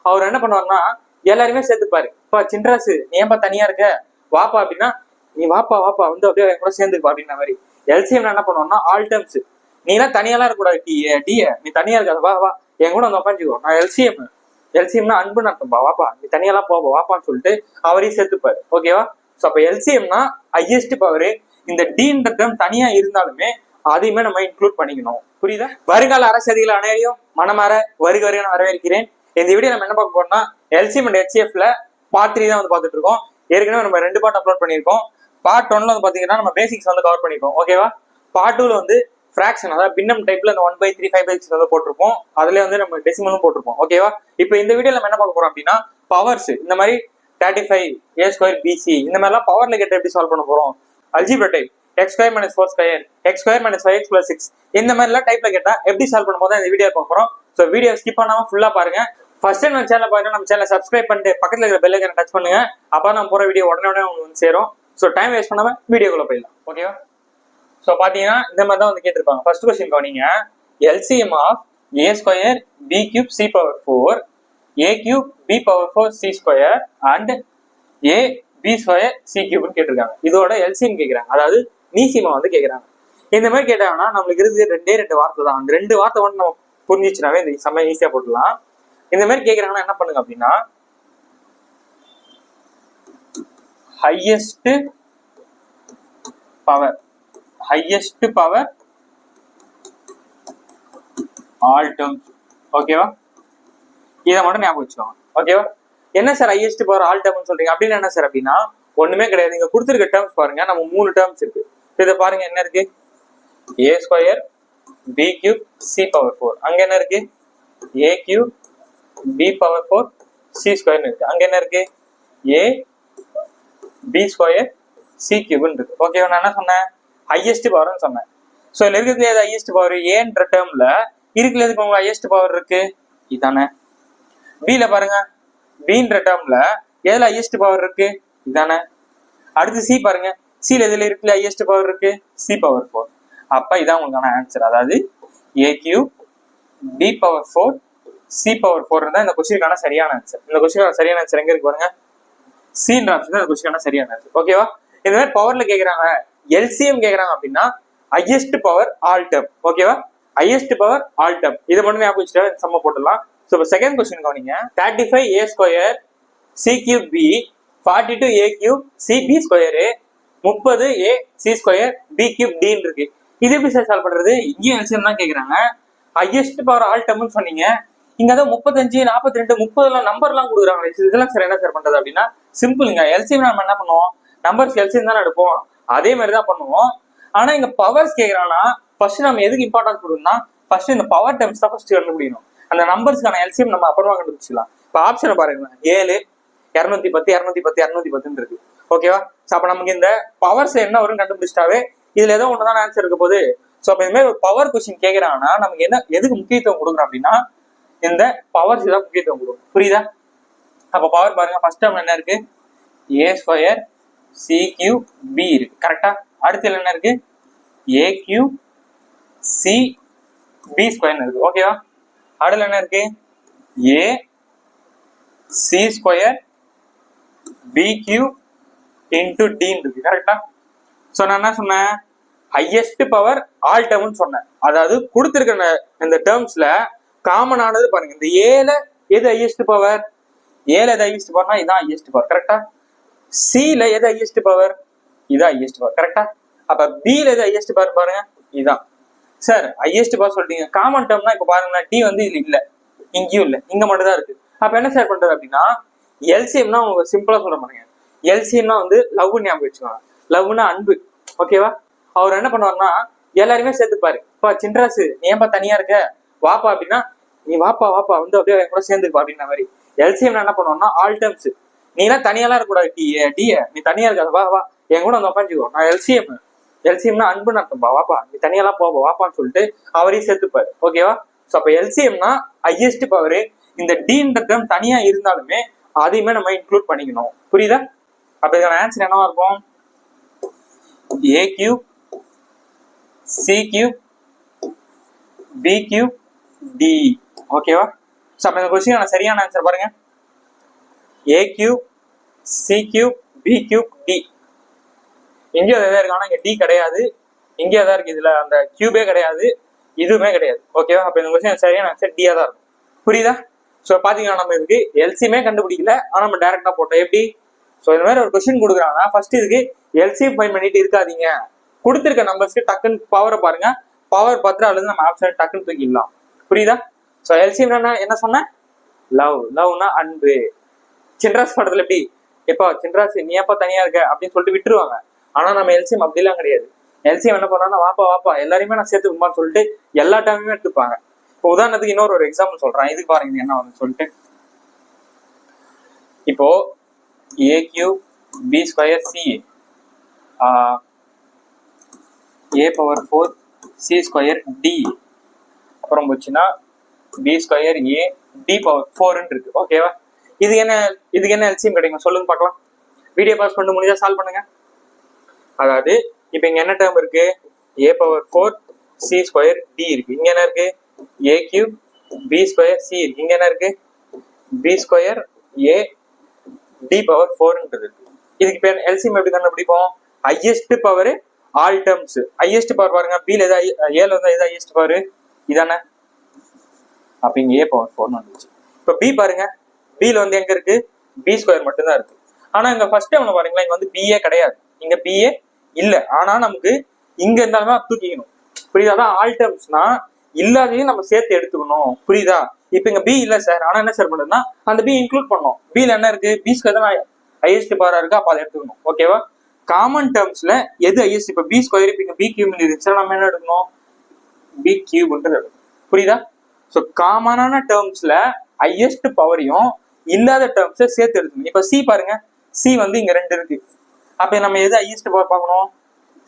அவர் என்ன பண்ணுவாருன்னா எல்லாருமே சேர்த்துப்பாரு. இப்ப சின்ராசு நீ ஏன்பா தனியா இருக்க, வாப்பா அப்படின்னா நீ வாப்பா வாப்பா வந்து அப்படியே கூட சேர்ந்துப்பா அப்படின்ற மாதிரி. எல்சிஎம் என்ன பண்ணுவான்னா ஆல் டேர்ம்ஸ், நீ எல்லாம் தனியாலாம் இருக்கக்கூடாது, நீ தனியா இருக்காது, வா வா என் கூட வந்து உட்காந்துக்கோ, நான் எல்சிஎம்னா அன்புன்னு அர்த்தம்பா, வாப்பா நீ தனியெல்லாம் போப்பா வாப்பான்னு சொல்லிட்டு அவரையும் சேர்த்துப்பாரு. ஓகேவா? ஸோ அப்ப எல்சிஎம்னா ஹையஸ்ட் பவர். இந்த டீன்ற டேர்ம் தனியா இருந்தாலுமே அதையுமே நம்ம இன்க்ளூட் பண்ணிக்கணும். புரியுதா? வருங்கால அரசியல் அனைவரையும் மனமாற வருக நான் வரவேற்கிறேன். இந்த வீடியோ நம்ம என்ன பார்க்க போறோம்னா எல்சிஎம் அண்ட் ஹெச்எஃப்ல பார்ட் 3 தான் வந்து பார்த்துட்டு இருக்கோம். ஏற்கனவே நம்ம 2 பார்ட் அப்லோட் பண்ணியிருக்கோம். பார்ட் 1ல வந்து பாத்தீங்கன்னா நம்ம பேசிக்ஸ் வந்து கவர் பண்ணிருக்கோம். ஓகேவா? பார்ட் 2ல வந்து ஃபிராக்ஷன், அதாவது பின்னம் டைப்ல இந்த 1/3 5/6 வந்து போட்டிருப்போம். அதுல வந்து நம்ம டெசிமலும் போட்டிருப்போம். ஓகேவா? இப்போ இந்த வீடியோல நம்ம என்ன பார்க்க போறோம் அப்படின்னா பவர்ஸ், இந்த மாதிரி 35 a² bc இந்த மாதிரிலாம் பவர்ல கேட்ட எப்படி சால்வ் பண்ண போறோம், algebra type x² - 4² x² - 5x + 6 இந்த மாதிரிலாம் டைப்ல கேட்டா எப்படி சால்வ் பண்ண போதும் இந்த வீடியோ பார்க்க போறோம். ஸோ வீடியோ ஸ்கிப் பண்ணாம ஃபுல்லா பாருங்க. ஃபர்ஸ்ட் டைம் நம்ம சேனல் பாருங்க, நம்ம சேனலை சப்ஸ்கிரைப் பண்ணிட்டு பக்கத்துல இருக்கிற பெல் ஐகானை டச் பண்ணுங்க. அப்போ நம்ம போற வீடியோ உடனே உங்களுக்கு வந்து சேரும். ஸோ டைம் வேஸ்ட் பண்ணாம வீடியோக்குள்ள போயிடலாம். ஓகேவா? ஸோ பாத்தீங்கன்னா இந்த மாதிரி தான் வந்து கேட்டிருப்பாங்க. ஃபர்ஸ்ட் கொஸ்டின் கவனிங்க. LCM of a² b³ c⁴ a³ b⁴ c² and ab² c³ கேட்டிருக்காங்க. இதோட எல்சிஎம் கேட்கறாங்க, அதாவது மீசிமா வந்து கேட்கறாங்க. இந்த மாதிரி கேட்டாங்கன்னா நம்மளுக்கு இருக்கு 2 வார்த்தை தான். அந்த 2 வார்த்தை வந்து நம்ம புரிஞ்சிச்சுனாவே இந்த செம்ம ஈஸியா போட்டுடலாம். இந்த மாதிரி கேட்கறாங்கன்னா என்ன பண்ணுங்க அப்படின்னா ஹையஸ்ட் பவர் ஆல் டேர்ம்ஸ். ஓகேவா? இதை மட்டும் ஞாபகம் வச்சுக்கோங்க. ஓகேவா? என்ன சார் ஹையஸ்ட் பவர் ஆல் டேர்ம்னு சொல்றீங்க அப்படின்னு என்ன சார் அப்படின்னா ஒண்ணுமே கிடையாது. இங்க கொடுத்துருக்க டேர்ம்ஸ் பாருங்க, நம்ம 3 டேர்ம்ஸ் இருக்கு. இதை பாருங்க, என்ன இருக்கு, a² b³ c⁴. அங்க என்ன இருக்கு, a³ b⁴ c² இருக்கு. அங்க என்ன இருக்கு, ab² c³ இருக்கு. ஓகேவா? நான் என்ன சொன்னேன், ஹையஸ்ட் பவர்னு சொன்னேன். ஸோ இதுல இருக்கிறது ஹையஸ்ட் பவர் ஏன்ற டேர்ம்ல இருக்கிறதுக்கு உங்களுக்கு ஹையஸ்ட் பவர் இருக்கு, இதானே. பில பாருங்க, பீன்ற டேர்ம்ல எதுல ஹையஸ்ட் பவர் இருக்கு, இதானே. அடுத்து சி பாருங்க, சில எதுல இருக்குல்ல ஹையஸ்ட் பவர் இருக்கு, c⁴. அப்ப இதான் உங்களுக்கான ஆன்சர், அதாவது a³ b⁴ c⁴ தான் இந்த கொஸ்டினுக்கான சரியான ஆன்சர். இந்த கொஸ்டினுக்கான சரியான ஆன்சர் எங்க இருக்கு பாருங்க, சீன்ற ஆப்ஷன் தான் இந்த கொஸ்டினுக்கான சரியான ஆன்சர். ஓகேவா? இந்த மாதிரி பவர்ல கேக்குறாங்க, எல்சிஎம் கேக்குறாங்க அப்படின்னா ஹையஸ்ட் பவர் ஆல் டேர்ம். ஓகேவா? ஹையஸ்ட் பவர் ஆல் டேர்ம், இதை மட்டும் ஞாபகம் வச்சுட்டு சம்ம போட்டுடலாம். ஸோ இப்போ செகண்ட் கொஸ்டின் கவனிங்க. 35 a² c³ b 42 a³ cb² 30 a c² b³ d இருக்கு. இது எப்படி சார் சால்வ் பண்றது? இங்கேயும் எல்சிஎம் தான் கேக்குறாங்க. ஹையஸ்ட் பவர் ஆல் டேர்ம்னு சொன்னீங்க, இங்க தான் 35 42 30 நம்பர்லாம் கொடுக்குறாங்க. இதெல்லாம் சார் என்ன சார் பண்றது அப்படின்னா சிம்பிளுங்க. எல்சிஎம் நம்ம என்ன பண்ணுவோம், நம்பர்ஸ் எல்சிஎம் தான் எடுப்போம், அதே மாதிரி தான் பண்ணுவோம். ஆனா இங்க பவர்ஸ் கேக்குறாங்கன்னா ஃபர்ஸ்ட் நம்ம எதுக்கு இம்பார்ட்டன்ஸ் கொடுக்கணும்னா ஃபர்ஸ்ட் இந்த பவர் டேர்ம்ஸ் தான் ஃபர்ஸ்ட் கண்டுபிடிக்கணும். அந்த நம்பர்ஸ்க்கான எல்சிஎம் நம்ம அப்புறமா கண்டுபிடிச்சிக்கலாம். இப்போ ஆப்ஷனை பாருங்க, 7 210 210 210 இருக்கு. ஓகேவா? ஸோ அப்போ நமக்கு இந்த பவர்ஸ் என்ன வரும்னு கண்டுபிடிச்சிட்டாவே இதுல ஏதோ ஒண்ணுதான் ஆன்சர் இருக்க போகுது. ஸோ அப்போ இந்த மாதிரி ஒரு பவர் கொஸ்டின் கேட்கறாங்கன்னா நமக்கு என்ன எதுக்கு முக்கியத்துவம் கொடுக்குறோம் அப்படின்னா இந்த பவர்ஸ் தான் முக்கியத்துவம் கொடுக்கும். புரியுதா? அப்போ பவர் பாருங்க, ஃபர்ஸ்ட் டேர்ம் என்ன இருக்கு, a² c³ b இருக்கு. கரெக்டா? அடுத்து என்ன இருக்கு, a³ cb² இருக்கு. ஓகேவா? அடுத்து என்ன இருக்கு, a c² b³ into d இருக்கு. கரெக்டா? சோ நான் என்ன சொன்னேன், ஹையஸ்ட் பவர் ஆல் டேர்ம்னு சொன்னேன். அதாவது கொடுத்திருக்க இந்த டேர்ம்ஸ்ல காமன் ஆனது பாருங்க, இந்த ஏல எது ஹையஸ்ட் பவர், ஏல எது ஹையஸ்ட் பவர்னா இதான் ஹையஸ்ட் பவர். கரெக்டா? சில எது ஹையஸ்ட் பவர், இதான் ஹையஸ்ட் பவர். கரெக்டா? அப்ப பில எது ஹையஸ்ட் பவர் பாருங்க, இதான். சார் ஹையஸ்ட் பவர் சொல்றீங்க, காமன் டேர்ம்னா இப்ப பாருங்க டி வந்து இதுல இல்ல, இங்கேயும் இல்ல, இங்க மட்டும் தான் இருக்கு. அப்ப என்ன சார் பண்றது அப்படின்னா எல்சிஎம்னா உங்களுக்கு சிம்பிளா சொல்ல பாருங்க, எல்சிஎம்னா வந்து லவ் ஞாபகம் வச்சுக்கோங்க. லவ்னா அன்பு. ஓகேவா? அவர் என்ன பண்ணுவாருன்னா எல்லாருமே சேர்த்துப்பாரு. இப்ப சின்ராசு நீ ஏன்பா தனியா இருக்க, வாப்பா அப்படின்னா நீ வாப்பா வாப்பா வந்து அப்படியே கூட சேர்ந்துப்பா அப்படின்ற மாதிரி. எல்சிஎம் என்ன பண்ணுவான்னா ஆல் டேர்ம்ஸ், நீ எல்லாம் தனியாலாம் இருக்கக்கூடாது, நீ தனியா இருக்காது, வா வா என் கூட வந்து உட்காந்துக்கோ, நான் எல்சிஎம்னா அன்புன்னு அர்த்தம்பா, வாப்பா நீ தனியெல்லாம் போப்பா வாப்பான்னு சொல்லிட்டு அவரையும் சேர்த்துப்பாரு. ஓகேவா? ஸோ அப்ப எல்சிஎம்னா ஹையஸ்ட் பவர். இந்த டீன்ற டேர்ம் தனியா இருந்தாலுமே அதையுமே நம்ம இன்க்ளூட் பண்ணிக்கணும். புரியுதா? அப்ப இதுக்கான ஆன்சர் என்னவா இருக்கும், a³ c³ b³ d. ஓகேவா? ஸோ அப்போ இந்த கொஸ்டின் சரியான ஆன்சர் பாருங்க, A cube C cube B cube D. இங்கேயும் எதாவது இருக்கு, ஆனால் இங்கே டி கிடையாது, இங்கே எதாவது இருக்கு, இதுல அந்த கியூபே கிடையாது, இதுவுமே கிடையாது. ஓகேவா? அப்போ இந்த கொஸ்டின் சரியான ஆன்சர் டியா தான் இருக்கும். புரியுதா? ஸோ பாத்தீங்கன்னா நம்ம இதுக்கு எல்சியுமே கண்டுபிடிக்கல, ஆனால் நம்ம டைரக்டா போட்டோம். எப்படி? ஸோ இந்த மாதிரி ஒரு கொஸ்டின் கொடுக்குறாங்கன்னா ஃபர்ஸ்ட் இதுக்கு எல்சிஎம் ஃபைண்ட் பண்ணிட்டு இருக்காதீங்க, கொடுத்துருக்க நம்பர்ஸ்க்கு டக்குன்னு பவரை பாருங்க, பவர் பார்த்துட்டு அல்லது நம்ம ஆப்ஷன் டக்குன்னு தூக்கிடலாம். புரியுதா? ஸோ எல்சிஎம் என்ன சொன்னேன்? லவ். லவ்னா அன்பு. சின்ராஸ் படத்துல எப்படி எப்பா சின்ராஸ் நீ எப்பா தனியா இருக்க அப்படின்னு சொல்லிட்டு விட்டுருவாங்க. ஆனா நம்ம எல்சிஎம் அப்படிலாம் கிடையாது. எல்சிஎம் என்ன பண்ணா வாப்பா வாப்பா எல்லாருமே நான் சேர்த்துக்குமான்னு சொல்லிட்டு எல்லா டைமுமே எடுத்துப்பாங்க. இப்போ உதாரணத்துக்கு இன்னொரு ஒரு எக்ஸாம்பிள் சொல்றேன், இதுக்கு பாருங்க என்ன வரும்னு சொல்லிட்டு. இப்போ A cube B square C A power 4 C square D, அப்புறம் போச்சுன்னா B square A D power 4 இருக்கு. ஓகேவா? இதுக்கு என்ன எல்சிஎம் கிடைக்கும் சொல்லுங்க பார்க்கலாம். வீடியோ பாஸ் பண்ண முடிஞ்சா சால்வ் பண்ணுங்க. அதாவது இப்போ இங்க என்ன டேர்ம் இருக்கு? ஏ பவர் 4 சி ஸ்கொயர் டி இருக்கு. இங்க என்ன இருக்கு? ஏ கியூப் பி ஸ்கொயர் சி இருக்கு. இங்க என்ன இருக்கு? B square A D power 4 இருக்கு. இதுக்கு பேர் எல்சிஎம் எப்படி கண்டுபிடிப்போம்? Highest power all terms. Highest power பாருங்க, பில ஏதாவது ஏல வந்து எது ஹையஸ்ட் பவர் இதானே, அப்ப இங்க ஏ பவர் 4 வந்துச்சு. இப்போ பி பாருங்க, பில வந்து எங்க இருக்கு? பி ஸ்கொயர் மட்டும்தான் இருக்கு. ஆனா இங்க ஃபர்ஸ்ட் டைம்ல பாருங்களா, இங்க வந்து பிஏ கிடையாது, இங்க பிஏ இல்ல. ஆனா நமக்கு இங்க இருந்தாலுமே தூக்கிக்கணும். புரியுதா? அதான் ஆல் டேர்ம்ஸ்னா இல்லாதையும் நம்ம சேர்த்து எடுத்துக்கணும். புரியுதா? இப்ப இங்க பி இல்ல சார், ஆனா என்ன சார் பண்ணுறதுன்னா அந்த பி இன்க்ளூட் பண்ணணும். பில என்ன இருக்கு? பி ஸ்கொயர் தான் ஹையஸ்ட் பவரா இருக்கு, அப்ப அதை எடுத்துக்கணும். ஓகேவா? காமன் டேர்ம்ஸ்ல எது ஹையஸ்ட்? இப்ப பி ஸ்கொயர் இப்ப பி கியூப் இருந்துச்சுன்னா நம்ம என்ன எடுக்கணும்? பி கியூப்ன்றது எடுக்கணும். புரியுதா? ஸோ காமனான டேர்ம்ஸ்ல ஹையஸ்ட் பவரையும் இல்லாத டேர்ம்ஸை சேர்த்து எடுக்கணும். இப்ப சி பாருங்க, சி வந்து இங்க 2 இருக்கு, அப்ப நம்ம எது ஹையஸ்ட் பவர் பார்க்கணும்?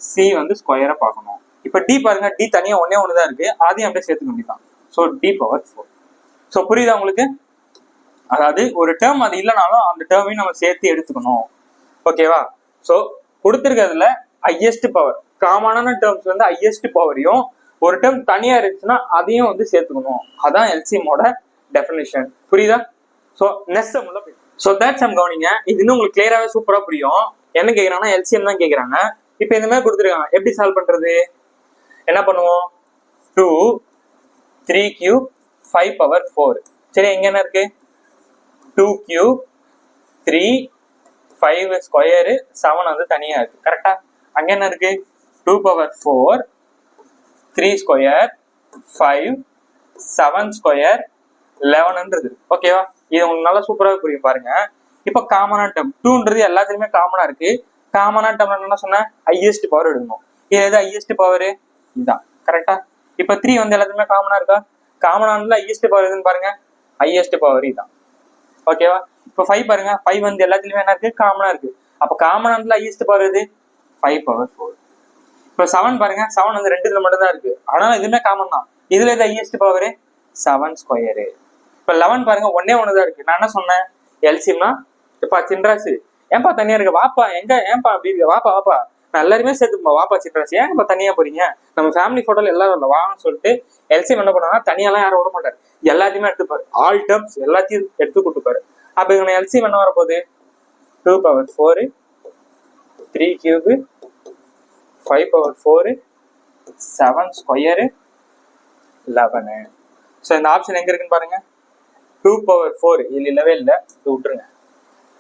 சி வந்து ஸ்கொயரை பார்க்கணும். இப்ப டி பாருங்க, டி தனியா ஒன்னே ஒண்ணுதான் இருக்கு, அதையும் அப்படியே சேர்த்துக்க வேண்டியதான். So D power 4. ஸோ புரியுதா உங்களுக்கு? அதாவது ஒரு டேர்ம் அது இல்லைனாலும் அந்த டேர்மையும் நம்ம சேர்த்து எடுத்துக்கணும். ஓகேவா? ஸோ கொடுத்துருக்கிறதுல ஹையஸ்ட் பவர், காமனான டேர்ம்ஸ் வந்து ஹையஸ்ட் பவரையும் ஒரு டேர்ம் தனியா இருந்துச்சுன்னா அதையும் வந்து சேர்த்துக்கணும். அதான் எல்சிஎம்மோட டெஃபினிஷன். புரியுதா? ஸோ நெக்ஸ்ட் சம்ல ஸோ தட் சம் கவனிங்க, இது இன்னும் உங்களுக்கு கிளியராகவே சூப்பரா புரியும். என்ன கேட்குறாங்கன்னா எல்சிஎம் தான் கேட்குறாங்க. இப்போ இந்த மாதிரி கொடுத்துருக்காங்க, எப்படி சால்வ் பண்றது? என்ன பண்ணுவோம்? 2 3 கியூப் 5 பவர் 4. சரி, எங்க என்ன இருக்கு? 2 கியூப் 3 5 ஸ்கொயரு 7 வந்து தனியா இருக்கு. கரெக்டா? அங்க என்ன இருக்கு? 2 பவர் 4 3 ஸ்கொயர் 5 7 ஸ்கொயர் 11 இருக்கு. ஓகேவா? இது உங்களுக்கு நல்லா சூப்பராக புரியும் பாருங்க. இப்போ காமனான டேர்ம் 2ன்றது எல்லாத்துலயுமே காமனா இருக்கு. காமனான டேர்ம் என்ன சொன்ன? ஹையஸ்ட் பவர் எடுக்கணும். இது எது ஹையஸ்ட் பவர்? இதுதான். கரெக்டா? இப்போ 3 வந்து எல்லாத்துலயுமே காமனா இருக்கா? காமனானதுல ஹையஸ்ட் பவர் எதுன்னு பாருங்க, ஹையஸ்ட் பவர் இதுதான். ஓகேவா? இப்போ 5 பாருங்க, 5 வந்து எல்லாத்துலயுமே என்ன இருக்கு? காமனா இருக்கு. அப்ப காமனானதுல ஹையஸ்ட் பவர் எது? 5 பவர் 4. இப்போ 7 பாருங்க, 7 வந்து 2 இதுல மட்டும் தான் இருக்கு, ஆனா இதுவுமே காமன் தான். இதுல எது ஹையஸ்ட் பவர்? 7 ஸ்கொயரு. இப்போ 11 பாருங்க, ஒன்னே ஒண்ணுதான் இருக்கு. நான் என்ன சொன்னேன்? எல்சிஎம்னா எப்பா சின்ராசு ஏன்பா தனியா இருக்கு? வாப்பா எங்க ஏன்பா அப்படி இருக்கு? வாப்பா வாப்பா நான் எல்லாருமே சேர்த்துப்பா, வாப்பா சின்ராசு ஏன்ப்பா தனியா போறீங்க? நம்ம ஃபேமிலி போட்டோல எல்லாரும் இல்லை வான்னு சொல்லிட்டு எல்சிஎம் என்ன பண்ணாங்கன்னா தனியாலாம் யாரும் விட மாட்டாரு, எல்லாத்தையுமே எடுத்துப்பாரு. ஆல் டேர்ம்ஸ் எல்லாத்தையும் எடுத்து கொடுத்துப்பாரு. அப்ப இவங்க எல்சிஎம் என்ன வரப்போகுது? 2 power 4 3 cube 5 power 4 7 square 11. So இந்த ஆப்ஷன் எங்க இருக்குன்னு பாருங்க. 2 பவர் 4 இதுல இல்லவே இல்லை, இது விட்டுருங்க.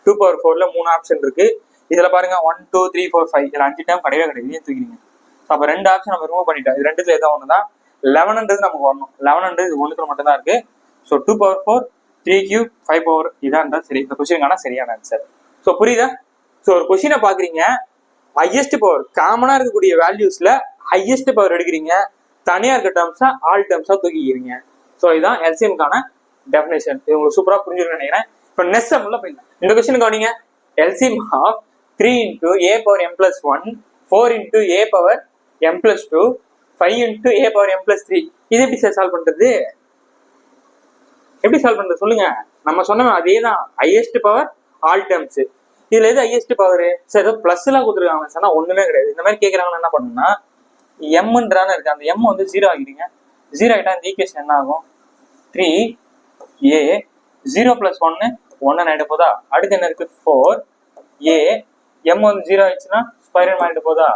2 பவர் 4ல 3 ஆப்ஷன் இருக்கு. இதுல பாருங்க 1 2 3 4 5 இதுல 5 டைம் கிடையவே கிடையாது, ஏன் தூக்கிங்க? அப்ப 2 ஆப்ஷன் நம்ம ரிமூவ் பண்ணிட்டோம். இது ரெண்டுத்துல ஏதோ ஒண்ணுதான். 11ன்றது நமக்கு வரணும். 11ன்றது இது ஒண்ணுத்துல மட்டும் தான் இருக்கு. ஸோ 2 பவர் 4 3 கியூப் 5 பவர் இதான் சரி. இந்த கொஸ்டினுக்கான சரியான ஆன்சர். ஸோ புரியுதா? ஸோ ஒரு கொஸ்டினை பாக்குறீங்க, ஹையஸ்ட் பவர் காமனா இருக்கக்கூடிய வேல்யூஸ்ல ஹையஸ்ட் பவர் எடுக்கிறீங்க, தனியா இருக்க டேர்ம்ஸா ஆல் டேர்ம்ஸா தூக்கிக்கிறீங்க. ஸோ இதுதான் எல்சிஎம்கான டெஃபினேஷன். இது உங்களுக்கு சூப்பரா புரிஞ்சுக்கணும்னு நினைக்கிறேன். இப்போ நெக்ஸ்ட் சம்ல போயிடலாம். இந்த கொஸ்டின் கவனிங்க, LCM of 3 into a power m plus 1 4 into a power m plus 2 5 into a power m plus 3. இது எப்படி சார் சால்வ் பண்றது? எப்படி சால்வ் பண்றது சொல்லுங்க. நம்ம சொன்ன அதே தான், ஹையஸ்ட் பவர் ஆல் டேர்ம்ஸ். இதுல எது ஹையஸ்ட் பவர்? சார் ஏதோ பிளஸ் எல்லாம் கொடுத்துருக்காங்க சொன்னா ஒண்ணுமே கிடையாது. இந்த மாதிரி கேட்கறாங்கன்னா என்ன பண்ணுன்னா எம்ன்றான இருக்கு, அந்த எம் வந்து 0 ஆகிடுங்க. 0 ஆகிட்டா இந்த ஈக்குவேஷன் என்ன ஆகும்? 3 ஏ 0 + 1 1 ஆயிட போதா. அடுத்து என்ன இருக்கு 4 ஏ எம் வந்து 0 ஆயிடுச்சுன்னா ஸ்கொயர் ஆயிட்டு போதா.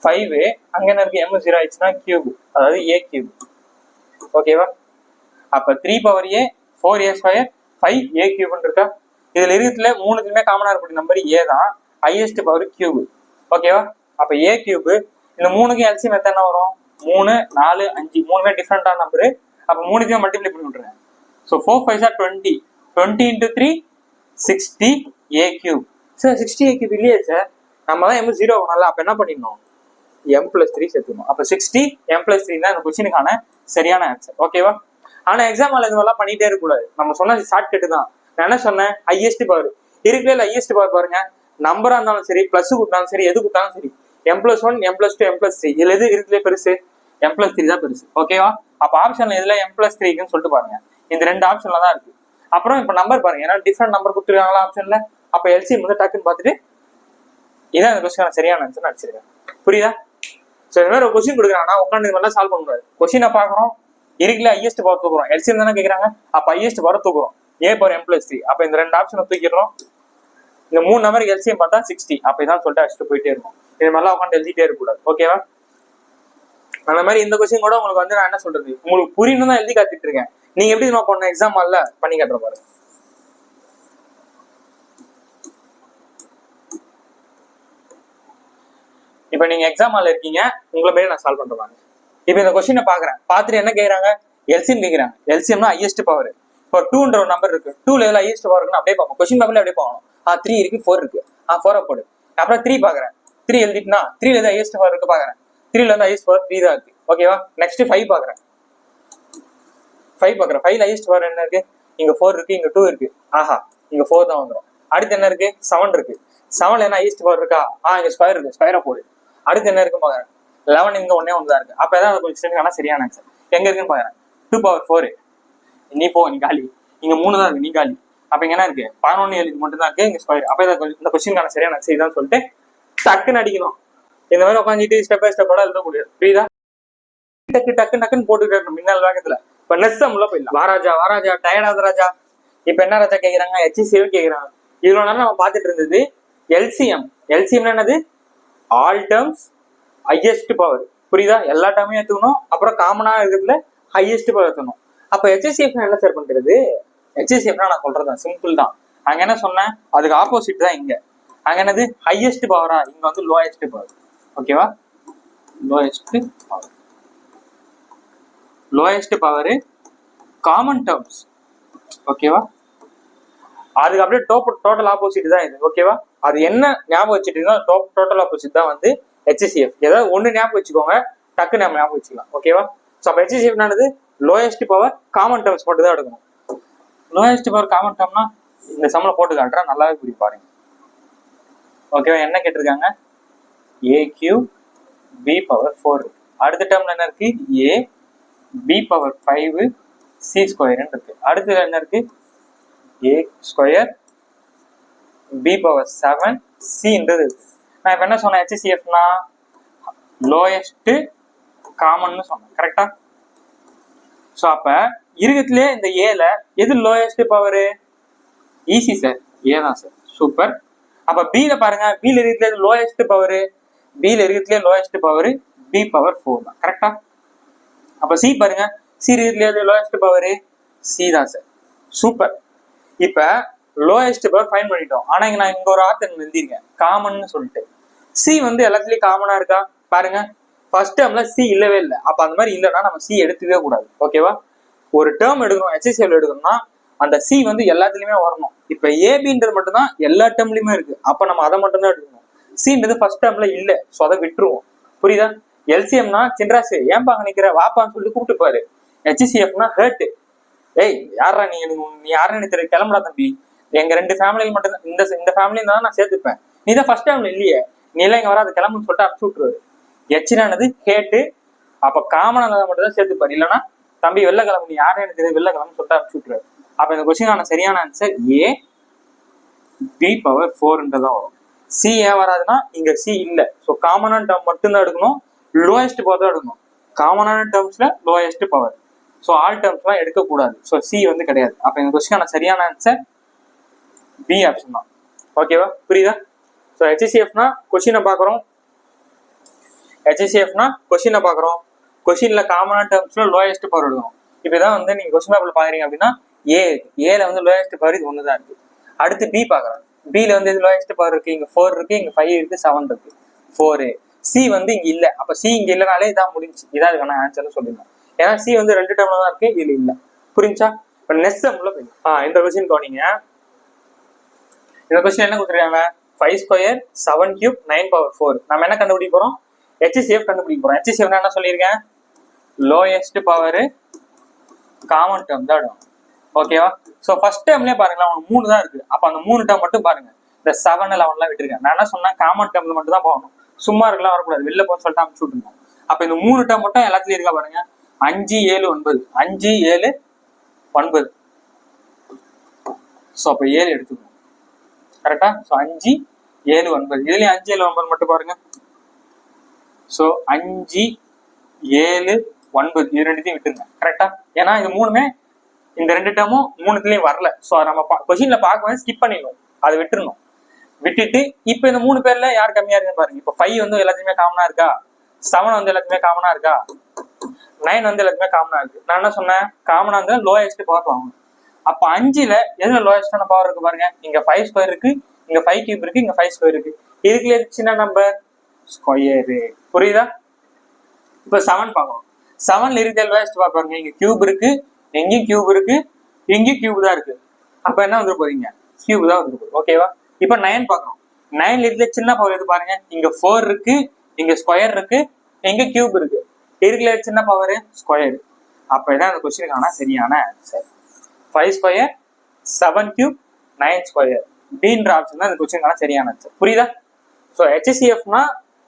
5 அங்க என்ன இருக்கு எம் 0 ஆயிடுச்சுன்னா கியூப், அதாவது ஏ கியூப். ஓகேவா? அப்ப 3 பவர் ஏ 4a² 5a கியூப்னு இருக்கா. இதுல இருக்கிறதுல மூணுக்குமே காமனா இருக்கக்கூடிய நம்பர் ஏ தான், ஹையஸ்ட் பவர் கியூப். ஓகேவா? அப்ப ஏ கியூப் இந்த மூணுக்கு எல்சிஎம் எத்தனை வரும் 3 4 5 மூணுமே டிஃபரெண்டான நம்பர். அப்ப மூணுத்தையும் மல்டிப்ளை பண்ணி விட்டுருங்க. So 4 5 are 20 20 × 3 60 a cube. Sir 60 a cube இல்லையே சார், நம்ம தான் m 0 வரல. அப்ப என்ன பண்ணிடணும் m + 3 சேர்த்துக்கணும். அப்ப 60 m + 3 தான் இந்த கொஸ்டினுக்கான சரியான ஆன்சர். ஓகேவா? ஆனா எக்ஸாம் ஹால் இதெல்லாம் பண்ணிட்டே இருக்க கூடாது. நம்ம சொன்ன ஷார்ட் கட்டு தான். நான் என்ன சொன்னேன், ஹையஸ்ட் பவர் இருக்குல்ல, ஹையஸ்ட் பவர் பாருங்க, நம்பரா இருந்தாலும் சரி பிளஸ் கொடுத்தாலும் சரி எது கொடுத்தாலும் சரி m + 1 m + 2 m + 3 இதுல எது இருக்குல்ல பெருசு m + 3 தான் பெருசு. ஓகேவா? அப்ப ஆப்ஷன்ல எதுல m + 3 இருக்குன்னு சொல்லிட்டு பாருங்க. இந்த ரெண்டு ஆப்ஷன்ல தான் இருக்கு. அப்புறம் இப்ப நம்பர் பாருங்க, ஏன்னா டிஃபரெண்ட் நம்பர் கொடுத்துருக்காங்களா ஆப்ஷன்ல. அப்ப எல்சிஎம் வந்து டக்குன்னு பார்த்துட்டு இதான் இந்த கொஸ்டின் சரியான ஆன்சர் அடிச்சிருக்கேன். புரியுதா? சோ இந்த மாதிரி ஒரு கொஸ்டின் கொடுக்குறாங்கன்னா உட்காந்து இது சால்வ் பண்ண கூடாது. கொஸ்டினை பாக்குறோம், இருக்குல்ல ஹையஸ்ட் பவர் தூக்குறோம், எல்சிஎம் தானே கேட்கறாங்க. அப்ப ஹையஸ்ட் பவர் தூக்குறோம் a பவர் m + 3. அப்ப இந்த ரெண்டு ஆப்ஷனை தூக்கிடுறோம். இந்த மூணு நம்பருக்கு எல்சிஎம் பார்த்தா 60. அப்ப இதான் சொல்லிட்டு அடிச்சுட்டு போயிட்டே இருக்கும். இது மாதிரிலாம் உட்காந்து எழுதிட்டே இருக்கக்கூடாது. ஓகேவா? அந்த மாதிரி இந்த கொஸ்டின் கூட உங்களுக்கு வந்து நான் என்ன சொல்றது, உங்களுக்கு புரியணும் தான் எழுதி காத்திட்டு இருக்கேன். நீங்க எப்படி நான் பண்ண எக்ஸாம் ஹால்ல பண்ணி காட்டுற பாரு. இப்ப நீங்க எக்ஸாம் ஹால்ல இருக்கீங்க, உங்களை மாரி நான் சால்வ் பண்ற பாருங்க. இப்ப இந்த கொஸ்டினை பாக்குறேன், பார்த்துட்டு என்ன கேக்குறாங்க, எல்சிஎம் கேக்குறாங்க. எல்சிஎம்னா ஹையஸ்ட் பவர். இப்போ 2ன்ற ஒரு நம்பர் இருக்கு, 2 லெவல் ஹையஸ்ட் பவர் இருக்குன்னு அப்படியே பார்ப்போம். கொஸ்டின் பேப்பர்ல அப்படியே போகணும். 3 இருக்கு 4 இருக்கு, 4 போடு. அப்புறம் 3 பாக்குறேன், 3 எழுதிட்டுனா 3 ல ஹையஸ்ட் பவர் இருக்கு பாக்குறேன். 3 ல இருந்து ஹையஸ்ட் பவர் 3 தான் இருக்கு. ஓகேவா? நெக்ஸ்ட் 5 பாக்குறேன், 5 ஹையஸ்ட் பவர் என்ன இருக்கு, இங்க 4 இருக்கு, இங்க 2 இருக்கு. ஆஹா, இங்க 4 தான் வந்துடும். அடுத்து என்ன இருக்கு 7 இருக்கு. 7ல என்ன ஹையஸ்ட் பவர் இருக்கா, இங்க ஸ்கொயர் இருக்கு, ஸ்கொயரை போடு. அடுத்து என்ன இருக்கு பாக்குறேன், 11 இங்க ஒன்னே ஒன்று தான் இருக்கு. அப்ப ஏதாவது கொஸ்டினுக்கான சரியான ஆன்சர் எங்க இருக்குன்னு பாக்குறேன். 2 பவர் 4 நீ போ, நீ காலி. இங்க 3 தான் இருக்கு, நீ காலி. அப்ப இங்க என்ன இருக்கு 11 7 மட்டும் தான் இருக்கு, இங்க ஸ்கொயர். அப்ப இந்த கொஸ்டினுக்கான சரியான ஆன்சர் இதான் சொல்லிட்டு டக்குன்னு அடிக்கணும். இந்த மாதிரி உட்காந்துட்டு ஸ்டெப் பை ஸ்டெப்போட எழுத முடியாது. புரியுதா? டக்கு டக்கு டக்குன்னு போட்டுக்கிட்டு இருக்கணும் மின்னல் வேகத்துல. இப்ப நெஸ்ஸம் உள்ள போயிடலாம். வாராஜா டயர்டாத ராஜா. இப்ப என்ன ராஜா கேக்குறாங்க, HCF கேக்குறாங்க. இவ்வளவு நேரம் நம்ம பாத்துட்டு இருந்தது எல்சிஎம். எல்சிஎம் என்னது, ஆல் டேர்ம்ஸ் ஹையஸ்ட் பவர். புரியுதா? எல்லா டேர்மையும் எடுத்துக்கணும், அப்புறம் காமனா இருக்கிறதுல ஹையஸ்ட் பவர் எடுத்துக்கணும். அப்ப HCF என்ன சார் பண்றது, HCFனா நான் சொல்றேன் சிம்பிள் தான். அங்க என்ன சொன்னேன், அதுக்கு ஆப்போசிட் தான் இங்க. அங்க என்னது ஹையஸ்ட் பவரா, இங்க வந்து லோயஸ்ட் பவர். ஓகேவா? Lowest power common terms. ஓகேவா? அதுக்கு அப்படியே டோட்டல் ஆப்போசிட் தான் இது. ஓகேவா? அது என்ன ஞாபகம் வச்சுட்டீங்கன்னா டோட்டல் ஆப்போசிட் தான் வந்து HCF. ஏதாவது ஒண்ணு ஞாபகம் வச்சுக்கோங்க, டக்கு நம்ம ஞாபகம் வச்சுக்கலாம். ஓகேவா? ஸோ அப்போ HCF என்னது, லோயஸ்ட் பவர் காமன் டேர்ம்ஸ் மட்டும் தான் எடுக்கணும். லோயஸ்ட் பவர் காமன் டேர்ம்னா இந்த சம்ல போட்டு காட்டுறேன், நல்லாவே புரியும் பாருங்க. ஓகேவா? என்ன கேட்டிருக்காங்க, a³ b⁴. அடுத்த டேர்ம்ல என்ன இருக்கு, a b⁵ c² இருக்கு. அடுத்தது என்ன இருக்கு, a² b⁷ c-ன்றது இருக்கு. நான் இப்ப என்ன சொன்னேன், HCFனா லோயஸ்ட் காமன் சொன்னேன். கரெக்டா? சோ அப்ப இருக்கிறதுலே இந்த ஏல எது லோயஸ்ட் பவர், ஈஸி சார், ஏ தான் சார். சூப்பர். அப்ப பில பாருங்க, பில இருக்கிறதுல லோயஸ்ட் பவர், பில இருக்கிறதுல லோயஸ்ட் பவர் b⁴ தான். கரெக்டா? அப்ப சி பாருங்க, சி இருக்கிறதுல லோயஸ்ட் பவர் சி தான் சார். சூப்பர். இப்ப லோயஸ்ட் பவர் ஃபைண்ட் பண்ணிட்டோம். ஆனா இங்க நான் இங்க ஒரு ஆப்ஷன் எழுதிருக்கேன் காமன் சொல்லிட்டு. சி வந்து எல்லாத்துலயும் காமனா இருக்கா பாருங்க. ஃபர்ஸ்ட் டேர்ம்ல சி இல்லவே இல்லை. அப்ப அந்த மாதிரி இல்லைன்னா நம்ம சி எடுத்துக்கவே கூடாது. ஓகேவா? ஒரு டேர்ம் எடுக்கணும், HCF எடுக்கணும்னா அந்த சி வந்து எல்லாத்துலயுமே வரணும். இப்ப ஏபின்றது மட்டும் தான் எல்லா டேர்ம்லயுமே இருக்கு. அப்ப நம்ம அதை மட்டும் தான் எடுக்கணும். சின்றது ஃபர்ஸ்ட் டேர்ம்ல இல்ல, சோ அதை விட்டுருவோம். புரியுதா? எல்சிஎம்னா சின்ராசு ஏன்பா அங்க நிக்கிற வாப்பான்னு சொல்லிட்டு கூப்பிட்டு பாரு. HCFனா ஹர்ட். ஏய் யாரா நீ யாருன்னு தெரியல, கிளம்புடா தம்பி. எங்க ரெண்டு ஃபேமிலியில் மட்டும் தான் இந்த ஃபேமிலியும் தான் நான் சேர்த்துப்பேன். நீ தான் ஃபர்ஸ்ட் டைம்ல இல்லையே, நீ எல்லாம் இங்க வராது கிளம்புன்னு சொல்லிட்டு அனுப்பிச்சு விட்டுருவாரு. எச்சினானது ஹேட்டு. அப்ப காமனானதை மட்டும் தான் சேர்த்துப்பாரு. இல்லைன்னா தம்பி வெள்ள கிளம்பு, நீ யாரும் எனக்கு தெரியாது, வெள்ள கிளம்புன்னு சொல்லிட்டு அனுப்பிச்சு விட்டுருவாரு. அப்ப இந்த கொஸ்டினான சரியான ஆன்சர் a b⁴ வரும். சி ஏன் வராதுன்னா இங்க சி இல்ல. சோ காமனான டேர்ம் மட்டும் தான் எடுக்கணும், லோயஸ்ட் பவர் தான் எடுக்கணும். காமனான டேர்ம்ஸ்ல லோயஸ்ட் பவர். ஸோ ஆல் டேர்ம்ஸ்லாம் எடுக்கக்கூடாது. ஸோ சி வந்து கிடையாது. அப்போ இந்த கொஸ்டினான சரியான ஆன்சர் பி ஆப்ஷன் தான். ஓகேவா, புரியுதா? ஸோ ஹெச்சிசிஎஃப்னா கொஸ்டினை பார்க்குறோம். ஹெச்சிசிஎஃப்னா கொஸ்டினை பார்க்குறோம். கொஸ்டின்ல காமனான டேர்ம்ஸ்ல லோயஸ்ட் பவர் எடுக்கணும். இப்போ தான் வந்து நீங்கள் கொஸ்டின் பேப்பர் பார்க்குறீங்க அப்படின்னா ஏல வந்து லோயஸ்ட் பவர் இது ஒன்று தான் இருக்கு. அடுத்து பி பார்க்குறோம். பியில் வந்து இது லோயஸ்ட் பவர் இருக்கு. இங்கே 4 இருக்கு, இங்கே 5 இருக்கு, 7 இருக்கு, 4. சி வந்து இங்கே இல்லை. அப்போ சி இங்கே இல்லைனாலே இதான் முடிஞ்சு. இதான் இதுக்கான ஆன்சர்னு சொல்லிடணும். ஏன்னா சி வந்து 2 டேர்ம்ல தான் இருக்கு, இது இல்லை. புரிஞ்சா? இப்போ நெக்ஸ்ட் டேர்ம்ல போய் இந்த கொஸ்டின் கவனிங்க. இந்த கொஸ்டின் என்ன கொடுத்துருக்காங்க? 5 ஸ்கொயர் 7 கியூப் 9 பவர் 4. நம்ம என்ன கண்டுபிடிக்க போறோம்? ஹெச்சிசிஎஃப் கண்டுபிடிக்க போறோம். ஹெச்சிசிஎஃப் என்ன சொல்லியிருக்கேன்? லோயஸ்ட் பவர் காமன் டேர்ம் தான் எடுக்கணும். ஓகேவா? ஸோ ஃபர்ஸ்ட் டேர்ம்லேயே பாருங்களேன், அவங்க 3 தான் இருக்கு. அப்போ அந்த 3 டேர்ம் மட்டும் பாருங்க. இந்த 7 11 விட்டுருக்கேன். நான் என்ன சொன்னேன்? காமன் டேர்ம்ல மட்டும் தான் போகணும். சும்மா இருக்கலாம் வரக்கூடாது. வெளில போக சொல்லிட்டு அனுப்பிச்சு விட்டுருந்தோம். அப்போ இந்த 3 டேர்ம் மட்டும் எல்லாத்துலயும் இருக்கா பாருங்க. 5 7 9 5 7 9. ஸோ அப்போ 7 எடுத்துக்கணும். கரெக்டா? ஸோ 5 7 9 இதுலயும் 5 7 9 மட்டும் பாருங்க. ஸோ 5 7 9 இது ரெண்டுத்தையும் விட்டுருங்க. கரெக்டா? ஏன்னா இது மூணுமே இந்த 2 டேர்மும் 3த்துலயும் வரல. ஸோ நம்ம கொஸ்டின்ல பார்க்கும்போது ஸ்கிப் பண்ணிடணும், அதை விட்டுருணும். விட்டுட்டு இப்போ இந்த 3 பேர்ல யார் கம்மியா இருக்குன்னு பாருங்க. இப்போ 5 வந்து எல்லாத்தையுமே காமனா இருக்கா, 7 வந்து எல்லாத்தையுமே காமனா இருக்கா, 9 வந்து எல்லாத்தையுமே காமனா இருக்கு. நான் என்ன சொன்னேன்? காமனா இருந்தா லோயஸ்ட் பவர் வாங்கணும். அப்போ 5ல எதுல லோயஸ்டான பவர் இருக்கு பாருங்க. இங்க 5 ஸ்கொயர் இருக்கு, இங்க 5 கியூப் இருக்கு, இங்க 5 ஸ்கொயர் இருக்கு. இதுக்குள்ள சின்ன நம்பர் ஸ்கொயரு. புரியுதா? இப்போ 7 பார்க்கணும். 7ல இருக்க லோயஸ்ட் பவர் பாருங்க. இங்க கியூப் இருக்கு, எங்கேயும் கியூப் இருக்கு, எங்கேயும் கியூப் தான் இருக்கு. அப்ப என்ன வந்துட்டு போறீங்க? கியூப் தான் வந்துட்டு போகுது. ஓகேவா? இப்ப 9 பாக்குறோம். 9ல இருக்கிற சின்ன பவர் எது பாருங்க. இங்க 4 இருக்கு, இங்க ஸ்கொயர் இருக்கு, எங்க கியூப் இருக்கு. இருக்கிற சின்ன பவர் ஸ்கொயர். அப்ப இதான் அந்த கொஸ்டினுக்கான சரியான ஆன்சர். 5 ஸ்கொயர் 7 கியூப் 9 ஸ்கொயர் பீன்ற ஆப்ஷன் தான் இந்த கொஸ்டினுக்கான சரியான ஆன்சர். புரியுதா? ஸோ ஹெச்சிசிஎஃப்னா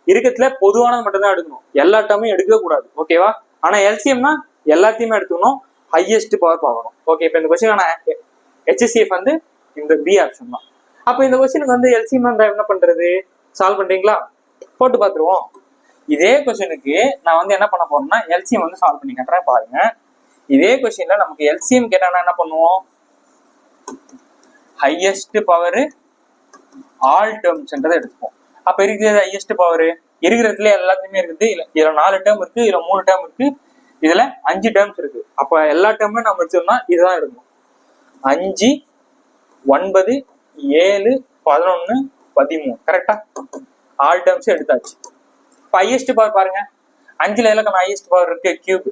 இருக்கிறதுல பொதுவானது மட்டும் தான் எடுக்கணும். எல்லா டேர்மையும் எடுக்கவே கூடாது. ஓகேவா? ஆனா எல்சிஎம்னா எல்லாத்தையுமே எடுத்துக்கணும். ஹையஸ்ட் பவர் பார்க்கணும். ஓகே, இப்போ இந்த கொஸ்டின் ஹெச்சிசிஎஃப் வந்து இந்த பி ஆப்ஷன் தான். அப்போ இந்த கொஸ்டினுக்கு வந்து எல்சிஎம் தான் என்ன பண்றது? சால்வ் பண்றீங்களா? போட்டு பார்த்துருவோம். இதே கொஸ்டினுக்கு நான் வந்து என்ன பண்ண போறேன்னா எல்சிஎம் வந்து சால்வ் பண்ணி கட்டுறேன் பாருங்க. இதே கொஸ்டின்ல நமக்கு எல்சிஎம் கேட்டானா என்ன பண்ணுவோம்? ஹையஸ்ட் பவர் ஆல் டேர்ம்ஸ்ன்றதை எடுத்துப்போம். அப்ப இருக்கிறது ஹையஸ்ட் பவர் இருக்கிறதுல எல்லாத்தையுமே இருக்குது. இதுல 4 டேர்ம் இருக்கு, இதுல 3 டேர்ம் இருக்கு, இதுல 5 டேர்ம்ஸ் இருக்கு. அப்ப எல்லா டேர்மும் நம்ம எடுத்தோம்னா இதுதான் எடுக்கணும். 5 9 7 11 13. கரெக்டா? ஆல் டேர்ம்ஸ் எடுத்தாச்சு. இப்ப ஹையஸ்ட் பவர் பாருங்க. 5ல எல்லாம் ஹையஸ்ட் பவர் இருக்கு கியூப்.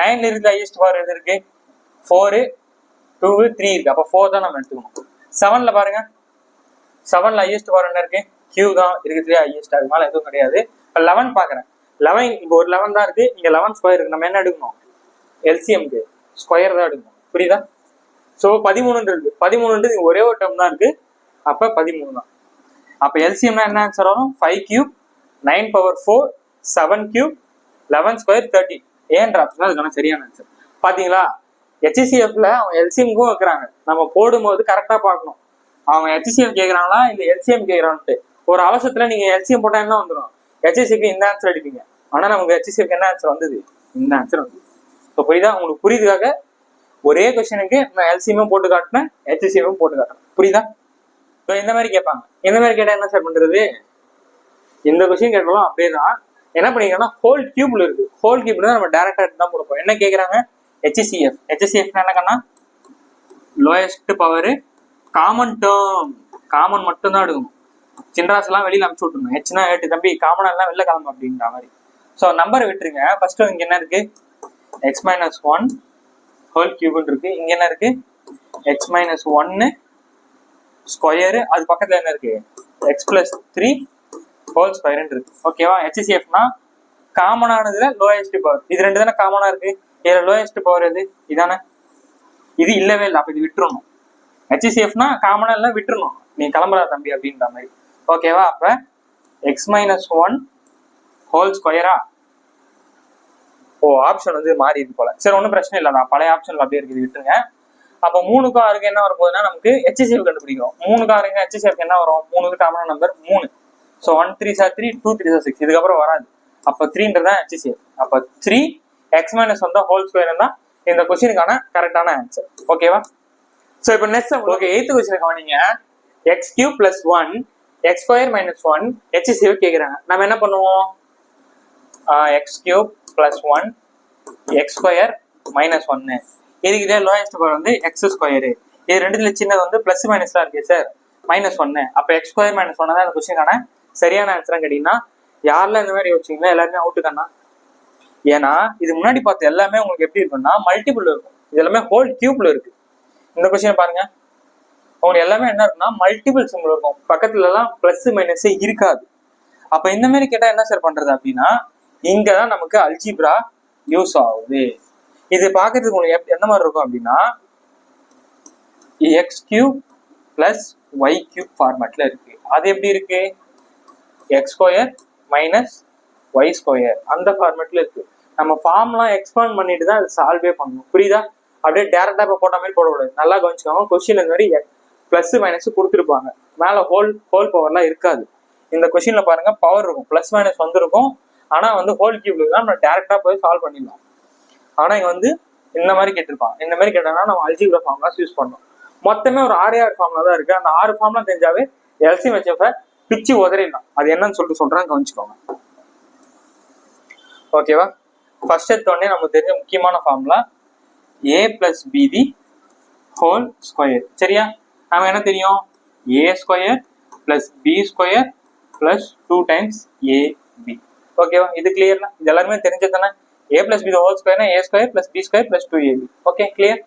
9ல இருக்கு ஹையஸ்ட் பவர் எது இருக்கு? 4 2 3 இருக்கு. அப்ப 4 தான் நம்ம எடுத்துக்கணும். 7ல பாருங்க. 7ல ஹையஸ்ட் பவர் என்ன இருக்கு? கியூ தான் இருக்கிறதுலே ஹையஸ்ட். அதனால எதுவும் கிடையாது. இப்ப 11 பாக்குறேன். 11 இங்க ஒரு 11 தான் இருக்கு, இங்க 11 ஸ்கொயர் இருக்கு. நம்ம என்ன எடுக்கணும்? எல்சிஎம்க்கு ஸ்கொயர் தான் எடுக்கணும். புரியுதா? ஸோ 13 இருக்கு. 13 ஒரே ஒரு டேர்ம் தான் இருக்கு. அப்ப 13 தான். அப்ப எல்சிஎம்னா என்ன ஆன்சர் வரும்? 5 கியூப் 9 பவர் 4 7 கியூப் 11 ஸ்கொயர் 30. ஏன்ற ஆப்ஷன் அதுக்கான சரியான ஆன்சர். பாத்தீங்களா? ஹெச்சிசிஎஃப்ல அவங்க எல்சிஎம்க்கும் வைக்கிறாங்க. நம்ம போடும்போது கரெக்டா பார்க்கணும். அவங்க ஹெச்சிசிஎஃப் கேட்கறாங்களா இல்ல எல்சிஎம் கேட்கறான்ட்டு. ஒரு அவசரத்துல நீங்க எல்சிஎம் போட்டா என்ன வந்துடும்? ஹெச்சிசிக்கு இந்த ஆன்சர் அடிப்பீங்க. ஆனா நமக்கு ஹெச்சிசிக்கு என்ன ஆன்சர் வந்தது? இந்த ஆன்சர் வந்தது. ஸோ புரியுதா? உங்களுக்கு புரியுதுக்காக ஒரே கொஸ்டினுக்கு நான் எல்சிஎம் போட்டு காட்டினேன், ஹெச்சிசிஎம் போட்டு காட்டுறேன். புரியுதா? ஸோ இந்த மாதிரி கேட்பாங்க. இந்த மாதிரி கேட்டா என்ன சார் பண்றது? இந்த கொஸ்டின் கேட்டாலும் அப்படியே தான். என்ன பண்ணிக்கன்னா ஹோல் கியூப்ல இருக்கு. ஹோல் கியூப்ல தான் நம்ம டேரக்டா தான் போடுவோம். என்ன கேட்கறாங்க? ஹெச்சிசிஎஃப். ஹெச்சிசிஎஃப் என்ன கண்ணா? Lowest power common term. Common மட்டும் தான் எடுக்கணும். சின்ராஸ் எல்லாம் வெளியில அனுப்பிச்சு விட்டுருணும். ஹெச்னா 8 தம்பி, காமனா எல்லாம் வெளில கிளம்பு அப்படின்ற மாதிரி. ஸோ நம்பரை விட்டுருங்க. ஃபர்ஸ்ட் இங்க என்ன இருக்கு? எக்ஸ் மைனஸ் 1 ஹோல் கியூப்னு இருக்கு. இங்க என்ன இருக்கு? X minus 1 square. அது பக்கத்துல என்ன இருக்கு? எக்ஸ் பிளஸ் 3 ஹோல் ஸ்கொயர் இருக்கு. ஓகேவா? ஹெச்சிசிஎஃப்னா காமனானதுல லோயஸ்ட் பவர். இது 2 தானே காமனா இருக்கு. இதுல லோயஸ்ட் பவர் எது? இதானே. இது இல்லவே இல்லை. அப்ப இது விட்டுறணும். ஹெச்சிசிஎஃப்னா காமனா எல்லாம் விட்டுறணும். நீ கிளம்புறா தம்பி அப்படின்ற மாதிரி. ஓகேவா? அப்ப எக்ஸ் மைனஸ் 1 ஹோல் ஸ்கொயரா? ஓ, ஆப்ஷன் வந்து மாறி இருக்கு போல. சரி, ஒன்றும் பிரச்சனை இல்லை. நான் பழைய ஆப்ஷன்ல அப்படியே இருக்குது, விட்டுருங்க. அப்போ 3க்கும் 6க்கும் என்ன வரும் போதுன்னா நமக்கு ஹெச்சிசிஎஃப் கண்டுபிடிக்கும். 3க்கும் 6க்கும் ஹெச்சிசிஎஃப் என்ன வரும்? 3க்கு காமன் நம்பர் 3. ஸோ 1 3 3 2 3 6. இதுக்கப்புறம் வராது. அப்போ 3ன்றதான் ஹெச்சிசிஎஃப். அப்போ 3 எக்ஸ் மைனஸ் ஒன் தான் ஹோல் ஸ்கொயர் தான் இந்த கொஸ்டினுக்கான கரெக்டான ஆன்சர். ஓகேவா? ஸோ இப்போ நெக்ஸ்ட் ஓகே 8th கொஸ்டின் கவனிங்க. X cube plus 1 X square minus 1 HCF கேட்குறாங்க. நம்ம என்ன பண்ணுவோம்? X cube plus 1 X square minus 1 இதுக்கிட்டே லோயஸ்ட் பவர் வந்து எக்ஸ் ஸ்கொயரு. இது ரெண்டுத்துல சின்னது வந்து பிளஸ் மைனஸ்லாம் இருக்கு சார், மைனஸ் 1. அப்போ எக்ஸ் ஸ்கொயர் மைனஸ் 1 தான் இந்த கொஸ்டினுக்கான சரியான ஆன்சர் கேட்டீங்கன்னா யாரெல்லாம் இந்த மாதிரி யோசிச்சிங்களா எல்லாருமே அவுட்டுக்கானா. ஏன்னா இது முன்னாடி பார்த்த எல்லாமே உங்களுக்கு எப்படி இருக்குன்னா மல்டிபிள் இருக்கும். இது எல்லாமே ஹோல் கியூப்ல இருக்கு. இந்த கொஸ்டின் பாருங்க, உங்களுக்கு எல்லாமே என்ன இருக்குன்னா மல்டிபிள் சிம்பிள் இருக்கும், பக்கத்துல எல்லாம் பிளஸ் மைனஸே இருக்காது. அப்ப இந்த மாதிரி கேட்டா என்ன சார் பண்றது அப்படின்னா இங்கதான் நமக்கு அல்ஜிப்ரா யூஸ் ஆகுது. இது பாக்குறதுக்கு உங்களுக்கு எந்த மாதிரி இருக்கும் அப்படின்னா X cube plus Y cube ஃபார்மேட்ல இருக்கு. அது எப்படி இருக்கு? X square minus Y square அந்த ஃபார்மேட்ல இருக்கு. நம்ம ஃபார்ம்லாம் எக்ஸ்பேண்ட் பண்ணிட்டு தான் அது சால்வே பண்ணணும். புரியுதா? அப்படியே டேரக்டா இப்போ போட்ட மாதிரி போடக்கூடாது. நல்லா கவனிச்சுக்கோங்க. கொஸ்டின் இந்த மாதிரி பிளஸ் மைனஸ் கொடுத்துருப்பாங்க, மேல ஹோல் பவர்லாம் இருக்காது. இந்த கொஸ்டின்ல பாருங்க பவர் இருக்கும், பிளஸ் மைனஸ் வந்துருக்கும். ஆனா வந்து ஹோல் கியூப்ல தான் நம்ம டேரக்டா போய் சால்வ் பண்ணிடலாம். ஆனா இங்க வந்து இந்த மாதிரி கேட்டிருப்பாங்க. இந்த மாதிரி கேட்டோம்னா நம்ம அல்ஜிப்ரா ஃபார்முலாஸ் யூஸ் பண்ணணும். மொத்தமே ஒரு 6 ஃபார்முலா தான் இருக்கு. அந்த 6 ஃபார்முலா தெரிஞ்சாவே எல்சிஎம் ஹெச்எஃப் பிச்சு உதறிடலாம். அது என்னன்னு சொல்லிட்டு சொல்றேன், கவனிச்சுக்கோங்க. ஓகேவா? ஃபர்ஸ்ட் எடுத்தோடனே நமக்கு தெரிஞ்ச முக்கியமான formula a plus B the whole square. சரியா? நம்ம என்ன தெரியும்? a square plus B square plus 2 times ab. ஓகேவா? இது கிளியர்னா? இது எல்லாருமே தெரிஞ்சதானே. a plus B the whole ஸ்கொயர்னா a square plus B square plus 2ab. Okay, clear?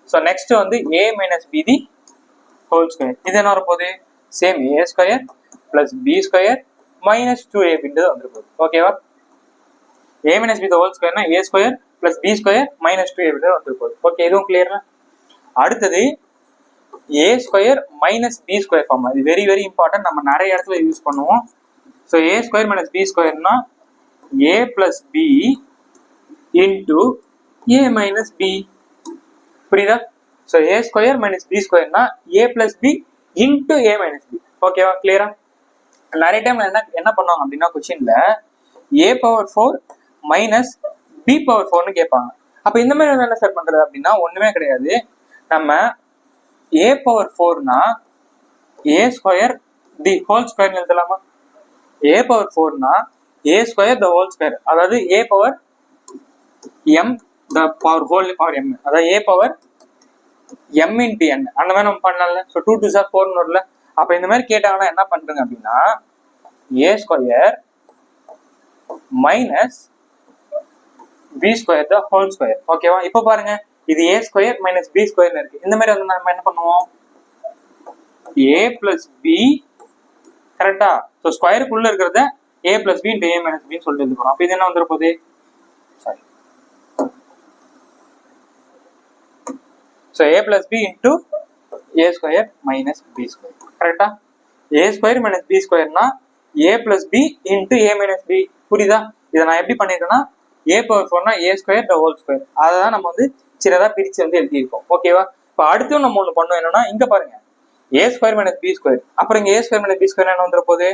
So next வந்து a minus B the whole square. இது என்ன வரப்போகுது? Same a square plus B square minus 2ab வந்துருப்போகுது. ஓகேவா? a minus B the whole ஸ்கொயர்னா a square plus B square minus 2ab வந்துருப்போகுது. Okay, இதுவும் கிளியர்னா? அடுத்தது a square minus B square form. இது வெரி வெரி இம்பார்ட்டன்ட், நம்ம நிறைய இடத்துல யூஸ் பண்ணுவோம். So a square minus B ஸ்கொயர்னா a plus B into a minus B. புரியுதா? So a square minus B ஸ்கொயர்னா a plus B into a minus B. ஓகேவா? கிளியரா? நிறைய டைம் என்ன பண்ணுவாங்க அப்படின்னா கொஸ்டின்ல a power 4 minus B power 4னு கேட்பாங்க. அப்ப இந்த மாதிரி என்ன சார் பண்றது அப்படின்னா ஒண்ணுமே கிடையாது. நம்ம a பவர் 4னா a square the whole square எழுதலாமா? a பவர் 4னா a square the whole square, அதாவது a power m the power whole power m, அதாவது a power m into n. அந்த மாதிரி நம்ம பண்ணலாம்ல. ஸோ 2 2 4 வரும்ல. அப்ப இந்த மாதிரி கேட்டாங்கன்னா என்ன பண்றீங்க அப்படின்னா a square minus B square the whole square. ஓகேவா? இப்போ பாருங்க இது a ஸ்கொயர் மைனஸ் பி ஸ்கொயர்னு இருக்கு. இந்த மாதிரி வந்து நம்ம என்ன பண்ணுவோம்? a plus B. கரெக்டா? ஸோ ஸ்கொயருக்குள்ள இருக்கிறத a plus B into a minus பின்னு சொல்லிட்டு எழுதுறோம். அப்போ இது என்ன வந்துட போகுது? Sorry, so a plus B into a square minus B square. கரெக்டா? a ஸ்கொயர் மைனஸ் பி ஸ்கொயர்னா a plus B into a minus B. புரியுதா? இதை நான் எப்படி பண்ணிருக்கேன்னா a பவர் 4னா a square the whole square, அதை தான் நம்ம வந்து சின்னதா பிரிச்சு வந்து எழுதியிருக்கோம். ஓகேவா? இப்போ அடுத்து நம்ம ஒன்று பண்ணோம். என்னன்னா இங்க பாருங்க a square minus B square, அப்புறம் இங்க a square minus B square என்ன வந்துட போகுது?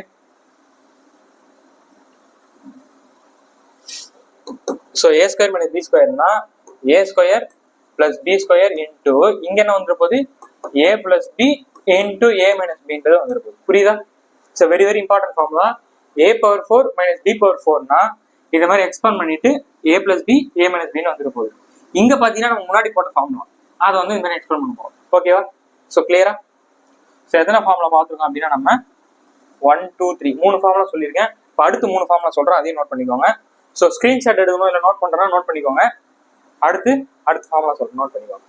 So a square minus B ஸ்கொயர்னா a square plus B square into இங்க என்ன வந்துட போகுது? a plus B into a minus பின்றது வந்துட போகுது. புரியுதா? So very very important formula. a power 4 minus b power 4னா இதை மாதிரி எக்ஸ்பேண்ட் பண்ணிட்டு a plus B a minus பின்னு வந்துட போகுது. இங்க பாத்தீங்கன்னா நம்ம முன்னாடி போட்ட ஃபார்முலா அதை வந்து இந்த மாதிரி எக்ஸ்பேண்ட் பண்ண போறோம். ஓகேவா? ஸோ கிளியரா? ஸோ எத்தனை ஃபார்முலா பார்த்துருக்கோம் அப்படின்னா நம்ம 1 2 3 3 ஃபார்முலா சொல்லியிருக்கேன். இப்போ அடுத்து 3 ஃபார்முலா சொல்றேன், அதையும் நோட் பண்ணிக்கோங்க. ஸோ ஸ்கிரீன்ஷாட் எடுக்கணும் இல்லை நோட் பண்றேன்னா நோட் பண்ணிக்கோங்க. அடுத்து ஃபார்முலா சொல்றேன், நோட் பண்ணிக்கோங்க.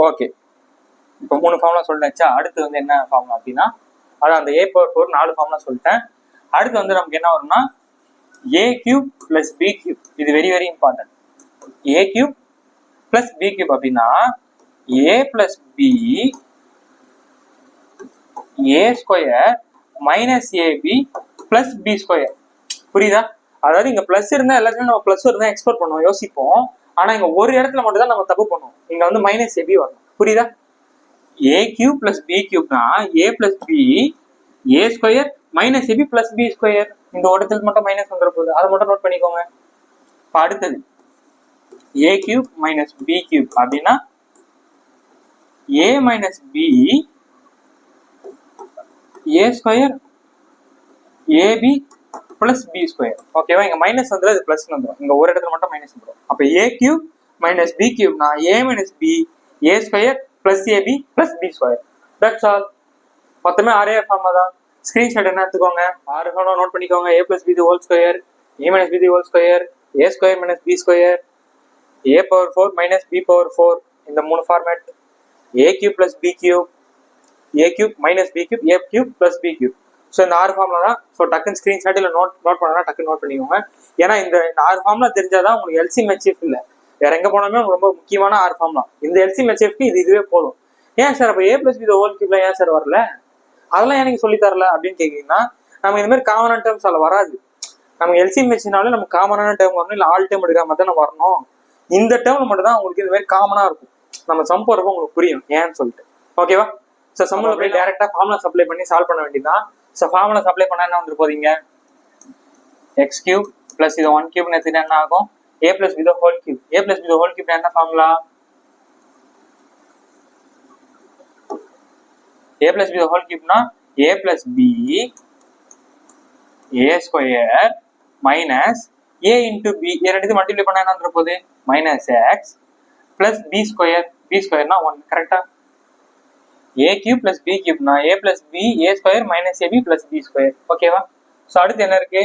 ஓகே, இப்போ 3 ஃபார்முலா சொல்லிட்டேச்சா? அடுத்து வந்து என்ன ஃபார்முலா அப்படின்னா அதான் அந்த a பவர் 4 4 ஃபார்முலா சொல்லிட்டேன். அடுத்து வந்து நமக்கு என்ன வரும்னா a cube plus b cube. இது very very important. a cube plus b cube அப்படின்னா a plus b a square minus ab plus b square. புரியுதா? அதாவது இங்க பிளஸ் இருந்தா எல்லாத்துலயும் நம்ம பிளஸ் இருந்தா எக்ஸ்போர்ட் பண்ணுவோம், யோசிப்போம். ஆனா இங்க ஒரு இடத்துல மட்டும் தான் நம்ம தப்பு பண்ணுவோம். இங்க வந்து மைனஸ் ab வரணும். புரியுதா? a கியூப் பிளஸ் b கியூப்னா a plus b A square minus AB plus B square. இந்த ஓட்டத்தில் மட்டும் மைனஸ் வந்துட போகுது, அதை மட்டும் நோட் பண்ணிக்கோங்க. இப்போ அடுத்தது A cube minus B cube அப்படின்னா A minus B A square AB plus B square. ஓகேவா? இங்க மைனஸ் வந்துடும், இது பிளஸ் வந்துடும். இங்க ஒரு இடத்துல மட்டும் மைனஸ் வந்துடும். அப்போ ஏ கியூப் மைனஸ் பி கியூப்னா A minus B A square plus AB plus B square. That's all. மொத்தமே ஆரே ஃபார்மா தான். ஸ்கிரீன்ஷாட் என்ன எடுத்துக்கோங்க, 6 ஃபார்மா நோட் பண்ணிக்கோங்க. A plus B the whole square, A minus B the whole square, A square minus B square, A power 4 minus B power 4, இந்த 3 format. A cube plus B cube, A cube minus B cube, A cube plus B cube. So இந்த 6 ஃபார்ம்ல தான். So டக்குன்னு screenshot இல்லை note பண்ணா டக்குன்னு note பண்ணிக்கோங்க. ஏன்னா இந்த 6 ஃபார்ம்ல தெரிஞ்சாதான் உங்களுக்கு எல்சிஎம் ஹெச்எஃப் இல்லை, வேற எங்க போனாலுமே ரொம்ப முக்கியமான 6 ஃபார்ம்லாம். இந்த எல்சிஎம் ஹெச்எஃப்க்கு இதுவே போதும். ஏன் சார் அப்போ ஏ பிளஸ் பி ஹோல் கியூப்ல ஏன் சார் வரல, அதெல்லாம் எனக்கு சொல்லி தரல அப்படின்னு கேட்குறீங்கன்னா, நம்ம இந்த மாதிரி காமனான டேர்ம்ஸ் அதில் வராது. நம்ம எல்சிஎம் வச்சுனாலும் நம்ம காமனான டேர்ம் வரணும், இல்லை ஆல் டேர்ம் எடுக்கிற மாதிரி தான் வரணும். இந்த டேர்ம்ல மட்டும் தான் உங்களுக்கு இந்த மாதிரி காமனா இருக்கும். நம்ம சம் போறப்ப உங்களுக்கு புரியும் ஏன்னு சொல்லிட்டு. ஓகேவா? ஸோ சம்மில் போய் டேரக்டா ஃபார்முலா சப்ளை பண்ணி சால்வ் பண்ண வேண்டியதுதான். ஸோ ஃபார்முலா சப்ளை பண்ணா என்ன வந்துட்டு போறீங்க, எக்ஸ் கியூப் பிளஸ் இது 1 கியூப்னு எடுத்துட்டு என்ன ஆகும், A plus B the whole cube. A plus B the whole cube என்ன formula, a plus b the whole cube na a plus b a square minus a into b இரண்டுத்தையும் multiply பண்ணா என்ன வந்துற போகுது, minus x plus b square na 1. கரெக்டா? a cube plus b cube na a plus b a square minus ab plus b square. ஓகேவா? So அடுத்து என்ன இருக்கு,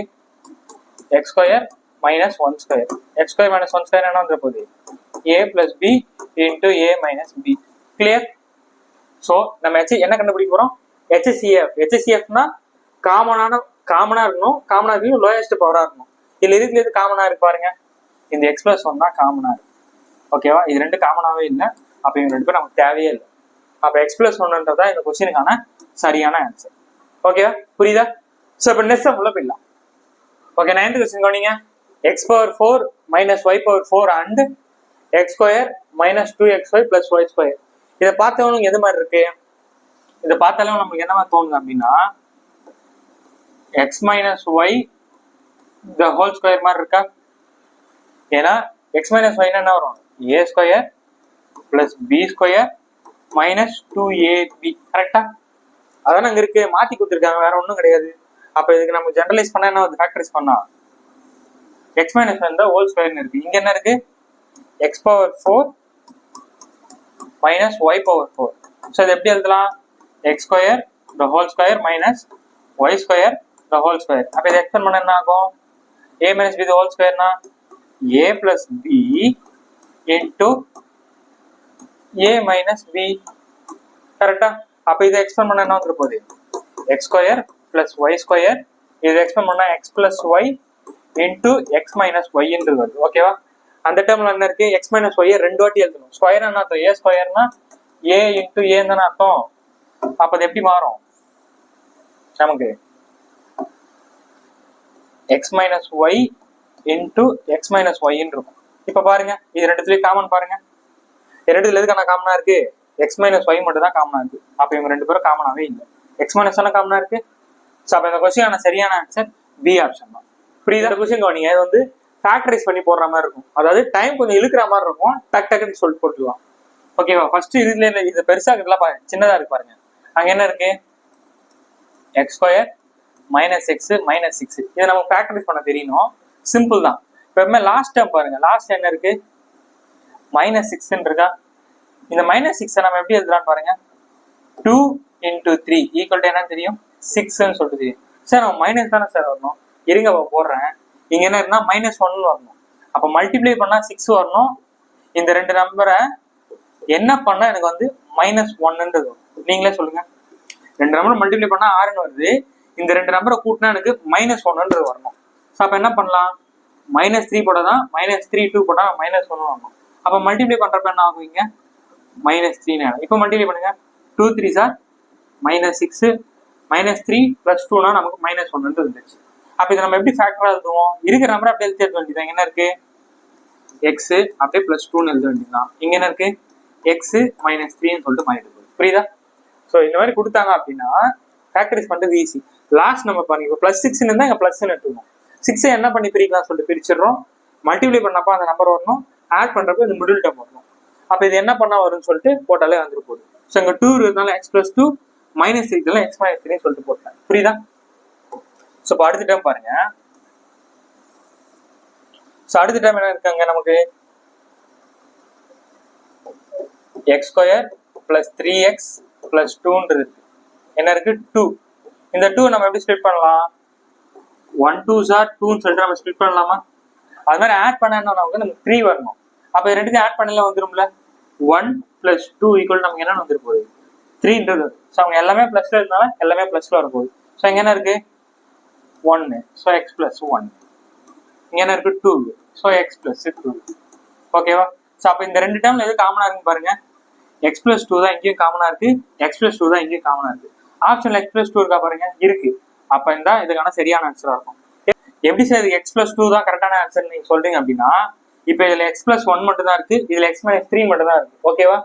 x square minus 1 square. x square minus 1 square என்ன வந்துற போகுது, a plus b into a minus b. Clear? So நம்ம என்ன கண்டுபிடிக்க போறோம், HCF. HCFனா காமனா இருக்கணும், காமனா இருக்கணும், லோயஸ்ட் பவரா இருக்கணும். இதுல இருக்கிறது எது காமனா இருக்கு பாருங்க, இந்த x plus 1 தான் காமனா இருக்கு. ஓகேவா? இது ரெண்டு காமனாவே இல்லை, அப்ப இவங்க ரெண்டு பேரும் நமக்கு தேவையே இல்லை. அப்ப x plus 1ன்றதா இந்த கொஸ்டினுக்கான சரியான ஆன்சர். ஓகேவா? புரியுதா? ஸோ இப்போ நெக்ஸ்ட் உள்ள போயிடலாம். ஓகே, 9th கொஸ்டின் கவனிங்க. x power 4 minus y power 4 and x square minus 2xy plus y square. இதை பார்த்தவங்களுக்கு எது மாதிரி இருக்கு, இதை பார்த்தாலும் நமக்கு என்ன மாதிரி தோணுது அப்படின்னா X minus Y the whole square மாதிரி இருக்கா. ஏன்னா எக்ஸ் மைனஸ் ஒய்னா என்ன வரும், A square plus B square minus 2ab. கரெக்டா? அதான் அங்க இருக்கு, மாத்தி கொடுத்துருக்காங்க, வேற ஒன்றும் கிடையாது. அப்ப இதுக்கு நம்ம ஜெனரலைஸ் பண்ணா என்ன வந்து ஃபேக்டரைஸ் பண்ணா எக்ஸ் மைனஸ் ஒன் தான் ஹோல் ஸ்கொயர்னு இருக்கு. இங்க என்ன இருக்கு, X power 4 minus y power 4. So இது எப்படி எழுதலாம், x square the whole square minus y square the whole square. அப்ப இதை எக்ஸ்பெண்ட் பண்ண என்ன ஆகும், a minus b the whole square னா a plus b into a minus b. கரெக்டா? அப்ப இதை எக்ஸ்பெண்ட் பண்ண என்ன வந்துட்டு போகுது, x square plus y square. இதை எக்ஸ்பெண்ட் பண்ணா x plus y into x minus y ன்றது வருது. ஓகேவா? அந்த டேர்ம்ல என்ன இருக்கு, x மைனஸ் ஒய் ரெண்டு வாட்டி எழுதணும். ஸ்கொயர் என்ன அர்த்தம், ஏ ஸ்கொயர்னா ஏ இன்டூ ஏ தானே அர்த்தம். அப்ப அது எப்படி மாறும் நமக்கு, X minus Y into X minus ஒய்ன்னு இருக்கும். இப்ப பாருங்க, இது ரெண்டுத்துலயும் காமன் பாருங்க, ரெண்டுத்துல எதுக்கான காமனா இருக்கு, எக்ஸ் மைனஸ் ஒய் மட்டும் தான் காமனா இருக்கு. அப்ப இவங்க ரெண்டு பேரும் காமனாவே இல்லை, எக்ஸ் மைனஸ் ஒன் காமனா இருக்கு. ஸோ அப்ப இந்த கொஸ்டின் சரியான ஆன்சர் பி ஆப்ஷன் தான். புரியுதா? இந்த கொஸ்டின் கவனிங்க, இது வந்து ஃபேக்டரைஸ் பண்ணி போடுற மாதிரி இருக்கும், அதாவது டைம் கொஞ்சம் இழுக்கிற மாதிரி இருக்கும், டக் டக்குன்னு சொல்லிட்டு போட்டுக்கலாம். ஓகேவா? ஃபர்ஸ்ட் இதுல இது பெருசா இருக்குல்ல, சின்னதா இருக்கு பாருங்க. அங்க என்ன இருக்கு, X square minus X minus 6. இதை நம்ம ஃபேக்டரைஸ் பண்ண தெரியணும், சிம்பிள் தான். இப்போ லாஸ்ட் டைம் பாருங்க, லாஸ்ட் என்ன இருக்கு, மைனஸ் 6 இருக்கா. இந்த மைனஸ் 6 நம்ம எப்படி எழுதலாம்னு பாருங்க, 2 into 3 ஈக்குவல் டு என்னன்னு தெரியும், 6ன்னு சொல்லிட்டு தெரியும். சார் நம்ம மைனஸ் தானே சார் வரணும், இருங்க போடுறேன். இங்க என்ன இருக்குன்னா மைனஸ் 1 வரணும், அப்ப மல்டிப்ளை பண்ணா 6 வரணும். இந்த ரெண்டு நம்பரை என்ன பண்ணா எனக்கு வந்து மைனஸ் 1ன்றது வரும், நீங்களே சொல்லுங்க. ரெண்டு நம்பரை மல்டிப்ளை பண்ணா 6ன்னு வருது, இந்த ரெண்டு நம்பரை கூட்டினா எனக்கு மைனஸ் 1ன்றது வரணும். ஸோ அப்ப என்ன பண்ணலாம், மைனஸ் 3 போட தான், மைனஸ் 3 2 போட்டா மைனஸ் 1 வரணும். அப்ப மல்டிப்ளை பண்றப்ப என்ன ஆகும், இங்க மைனஸ் 3 இப்போ மல்டிப்ளை பண்ணுங்க, 2 3 சார் மைனஸ் 6 மைனஸ் 3 பிளஸ் 2னா நமக்கு மைனஸ் 1 இருந்துச்சு. அப்ப இதை நம்ம எப்படி ஃபேக்டரா எழுதுவோம், இருக்கிற நம்பரை அப்படியே எழுத வேண்டியதான். என்ன இருக்கு, எக்ஸ் அப்படியே பிளஸ் 2ன்னு எழுத வேண்டியதுதான். இங்க என்ன இருக்கு, எக்ஸ் மைனஸ் 3ன்னு சொல்லிட்டு மாறிடுது. புரியுதா? ஸோ இந்த மாதிரி கொடுத்தாங்க அப்படின்னா ஃபேக்டரைஸ் பண்ணுறது ஈஸி. லாஸ்ட் நம்ம பண்ணி இப்போ +6 இருந்தால் இங்கே +ன்னு எடுத்துக்கணும். 6 என்ன பண்ணி பிரிக்கலாம் சொல்லிட்டு பிரிச்சிடறோம். மல்டிப்ளை பண்ணப்போ அந்த நம்பர் வரணும், ஆட் பண்ணுறப்போ இந்த மிடில் டேர்ம் வரணும். அப்போ இது என்ன பண்ணா வரும்னு சொல்லிட்டு போட்டாலே வந்துட்டு போகுது. ஸோ இங்கே 2 இருக்கிறதுனால x+2 -3 x -3 சொல்லிட்டு போட்டேன். புரியுதா? ஸோ இப்போ அடுத்த டேர்ம் பாருங்க. ஸோ அடுத்த டேர்ம் என்ன இருக்காங்க நமக்கு x² + 3x + 2 என்ன இருக்கு 2. இந்த 2 நம்ம எப்படி ஸ்ப்ளிட் பண்ணலாம்? 1 2s are 2ன்னு சொல்லிட்டு நம்ம ஸ்ப்ளிட் பண்ணலாமா? அது மாதிரி ஆட் பண்ணா நமக்கு 3 வரணும். அப்போ இது ரெண்டுத்தையும் ஆட் பண்ணல வந்துரும்ல. 1 + 2 = நமக்கு என்ன வந்துரு போகுது 3ன்றது. ஸோ அவங்க எல்லாமே ப்ளஸ்ல இருந்தாலும் எல்லாமே ப்ளஸ்ல வர போகுது. ஸோ இங்க என்ன இருக்கு 1, ஸோ x + 1. இங்க என்ன இருக்கு 2, ஸோ x + 2. ஓகேவா? ஸோ அப்போ இந்த ரெண்டு டேர்ம்ல எது காமனா இருக்குன்னு பாருங்க. x + 2 தான் இங்கேயும் காமனா இருக்கு, x + 2 தான் இங்கேயும் காமனா இருக்கு. ஆப்ஷன்ல x + 2 இருக்கா பாருங்க, இருக்கு. அப்ப இந்த இதுக்கான சரியான ஆன்சரா இருக்கும். எப்படி சார் x + 2 தான் கரெக்டான ஆன்சர் நீங்க சொல்றீங்க அப்படின்னா, இப்போ இதுல x + 1 மட்டும் தான் இருக்கு, இதுல x - 3 மட்டும் தான் இருக்கு. ஓகேவா?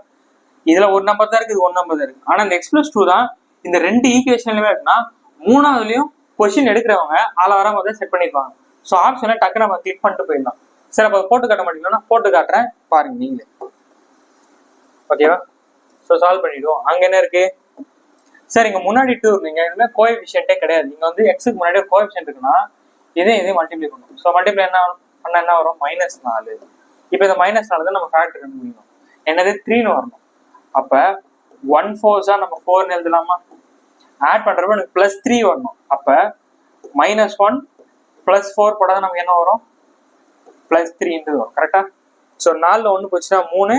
இதுல ஒரு நம்பர் தான் இருக்கு, இது ஒரு நம்பர் தான் இருக்கு. ஆனா இந்த x + 2 தான் இந்த ரெண்டு ஈக்குவேஷன்லயுமே இருக்குன்னா மூணாவதுலயும் கொஸ்டின் எடுக்கிறவங்க ஆளாரம் அதை செட் பண்ணிருப்பாங்க. ஸோ ஆப்ஷனை டக்கு நம்ம கிளிக் பண்ணிட்டு போயிடலாம். சரி, அப்போ போட்டு காட்ட மாட்டீங்கன்னா போட்டு காட்டுறேன் பாருங்க நீங்களே. ஓகேவா? ஸோ சால்வ் பண்ணிடுவோம். அங்க என்ன இருக்கு சார்? இங்க முன்னாடி 2 நீங்க இதுல கோஎஃபிஷியன்ட்டே கிடையாது. நீங்க வந்து எக்ஸுக்கு முன்னாடி ஒரு கோஎஃபிஷியன்ட் இருக்குன்னா இதையும் மல்டிப்ளை பண்ணுவோம். ஸோ மல்டிப்ளை என்ன வரும்? -4. இப்போ இந்த -4 தான் நம்ம ஃபேக்டர் கண்டுபிடிக்கணும். என்னது 3ன்னு வரணும். அப்ப 1 4s நம்ம 4ன்னு எழுதலாமா? ஆட் பண்றப்ப எனக்கு +3 வரணும். அப்ப -1 + 4 போடாதான் நமக்கு என்ன வரும்? +3 வரும். கரெக்டா? ஸோ 4ல 1 போச்சுன்னா 3,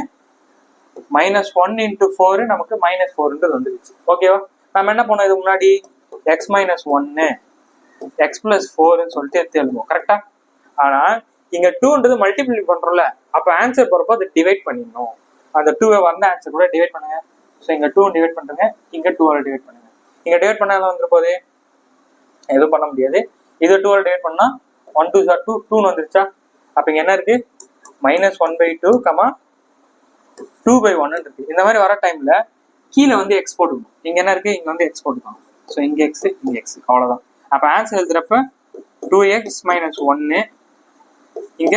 -1 × 4 நமக்கு -4 வந்துருச்சு. ஓகேவா? நம்ம என்ன பண்ணோம் இது முன்னாடி x - 1 x + 4 சொல்லிட்டு எடுத்து எழுதுவோம். கரெக்டா? ஆனா இங்க 2ன்றது மல்டிப்ளை பண்றோம்ல, அப்ப ஆன்சர் போறப்போ அதை டிவைட் பண்ணிடணும். அந்த 2 வந்த ஆன்சர் கூட டிவைட் பண்ணுங்க. ஸோ இங்க 2 டிவைட் பண்றேங்க, இங்க 2 டிவைட் பண்ணுங்க. இங்க டிவைட் பண்ணா வந்துரு போதே எதுவும் பண்ண முடியாது. இது 2 டிவைட் பண்ணா 1 2s are 2 2ன்னு வந்துருச்சா? அப்ப இங்க என்ன இருக்கு -1/2, 2/1 இருக்கு. இந்த மாதிரி வர டைம்ல கீழே வந்து எக்ஸ் போட்டுக்கணும். இங்க என்ன இருக்கு? இங்க வந்து எக்ஸ் போட்டுக்கணும். ஸோ இங்க எக்ஸ், இங்க எக்ஸ், அவ்வளவுதான். அப்ப ஆன்சர் எழுதுறப்ப 2x - 1, இங்க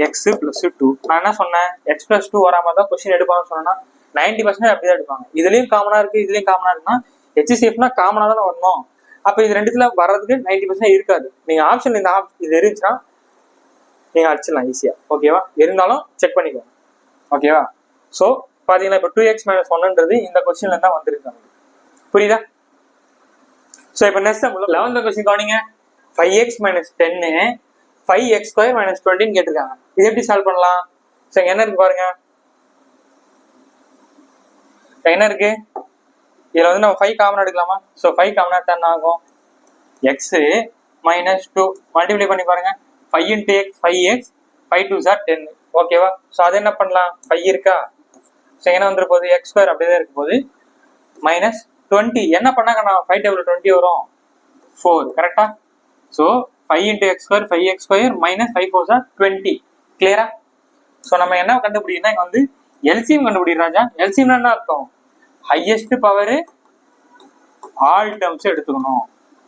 x + 2. நான் என்ன சொன்னேன்? x + 2 வராம தான் கொஸ்டின் எடுப்பாங்கன்னு சொன்னா 90% அப்படிதான் எடுப்பாங்க. இதுலயும் காமனா இருக்கு, இதுலயும் காமனா இருக்குன்னா HCFனா காமனா தானே வரணும். அப்ப இது ரெண்டுத்துல வர்றதுக்கு 90% இருக்காது. நீங்க ஆப்ஷன் இந்த இது இருந்துச்சுன்னா நீங்க அடிச்சிடலாம் ஈஸியா. ஓகேவா? இருந்தாலும் செக் பண்ணிக்கோங்க. ஓகேவா? ஸோ பாத்தீங்கன்னா இப்போ 2x - 1ன்றது இந்த கொஸ்டின்ல தான் வந்திருக்காங்க. புரியுதா? ஸோ இப்போ நெக்ஸ்ட் 11th கொஸ்டின் கவனிங்க. 5x - 10 5x² - 20ன்னு கேட்டிருக்காங்க. இது எப்படி சால்வ் பண்ணலாம்? ஸோ என்ன இருக்கு பாருங்க. என்ன இருக்கு? இதுல வந்து நம்ம 5 காமன் எடுக்கலாமா? ஸோ 5 காமன் எடுத்தா என்ன ஆகும்? x - 2 மல்டிப்ளை பண்ணி பாருங்க. 5 × x 5x, 5 2s are 10. ஓகேவா? ஸோ அது என்ன பண்ணலாம்? 5 இருக்கா? ஸோ என்ன வந்துரு போகுது? x² அப்படியே இருக்க போகுது. -20 என்ன பண்ணாங்க? நான் 5 × 20 வரும் 4. கரெக்டா? So 5 × x², 5x² - 5 4s are 20. கிளியரா? ஸோ நம்ம என்ன கண்டுபிடிக்கணும்? இங்க வந்து எல்சிஎம் கண்டுபிடிக்கிறாங்க. எல்சிஎம் என்ன அர்த்தம்? ஹையஸ்ட் பவர் ஆல் டேர்ம்ஸ் எடுத்துக்கணும்.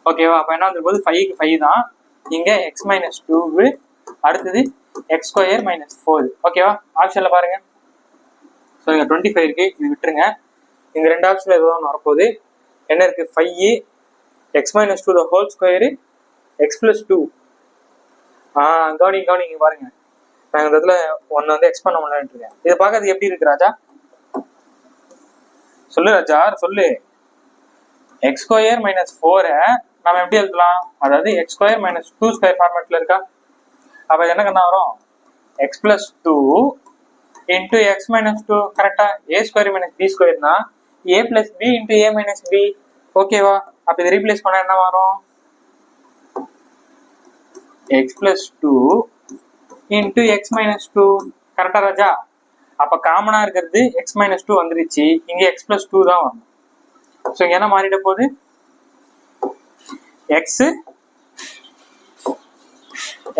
ஓகேவா? அப்ப என்ன வந்து 5க்கு 5 தான். இங்க x - 2, அடுத்தது x² - 4. ஓகேவா? ஆப்ஷன்ல பாருங்க. ஸோ இங்க 25 இருக்கு, இது விட்டுருங்க. இந்த ரெண்டு ஆப்ஷன்ல ஏதோ ஒன்று வரப்போகுது. என்ன இருக்கு? 5 x - 2 the whole square x + 2. கவனிங்க பாருங்க. நான் இந்த இடத்துல ஒன்னு வந்து எக்ஸ்பேண்ட் பண்ணலான்னு இருக்கேன். இதை பார்க்கறது எப்படி இருக்கு ராஜா? சொல்லு ராஜா, சொல்லு. x² - 4 நம்ம எப்படி எழுதலாம்? அதாவது x² - 2² ஃபார்மேட்ல இருக்கா? அப்ப என்ன கண்ணா வரும்? x + 2 × x - 2. கரெக்டா? a² - b² னா a + b × a - b. ஓகேவா? அப்ப இதை ரீப்ளேஸ் பண்ணா என்ன வரும்? x + 2 × x - 2. கரெக்டா ராஜா? அப்ப காமனா இருக்கிறது x - 2 வந்துருச்சு. இங்க x + 2 தான் வரணும். ஸோ இங்க என்ன மாறிட போகுது? x